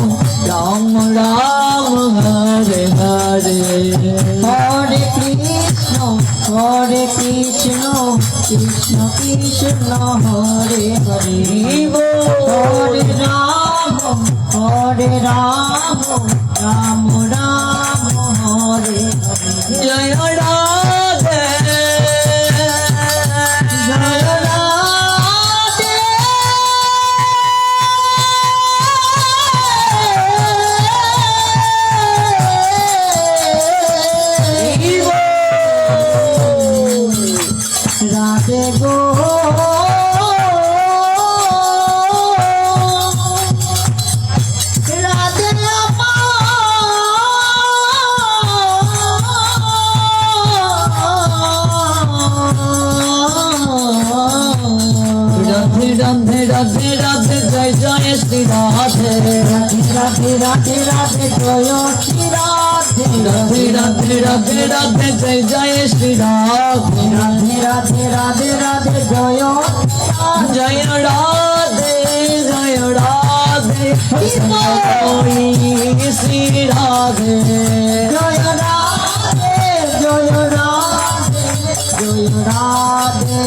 রাম রাম হরে হরে হরে কৃষ্ণ কৃষ্ণ কৃষ্ণ হরে হরে হরে রাম রাম রাম হরে হরে জয় রাধে জয় রাধে রাধে গো রাধে রাধে রাধে রাধে রাধে জয় জয় শ্রী রাধে রাধে রাধে রাধে জয় শ্রী রাধে রাধে রাধে রাধে রাধে জয় জয় শ্রী রাধে রাধে রাধে রাধে রাধে জয় জয় রাধে শ্রী রাধে জয় রাধে জয় রাধে জয় রাধে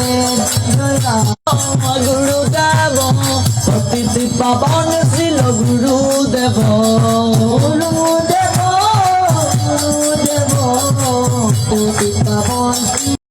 জয় রাধে গুরুদেব অতিথি পাবন ছিল গুরুদেব গুরুদেব গুরুদেব তুতি পাবন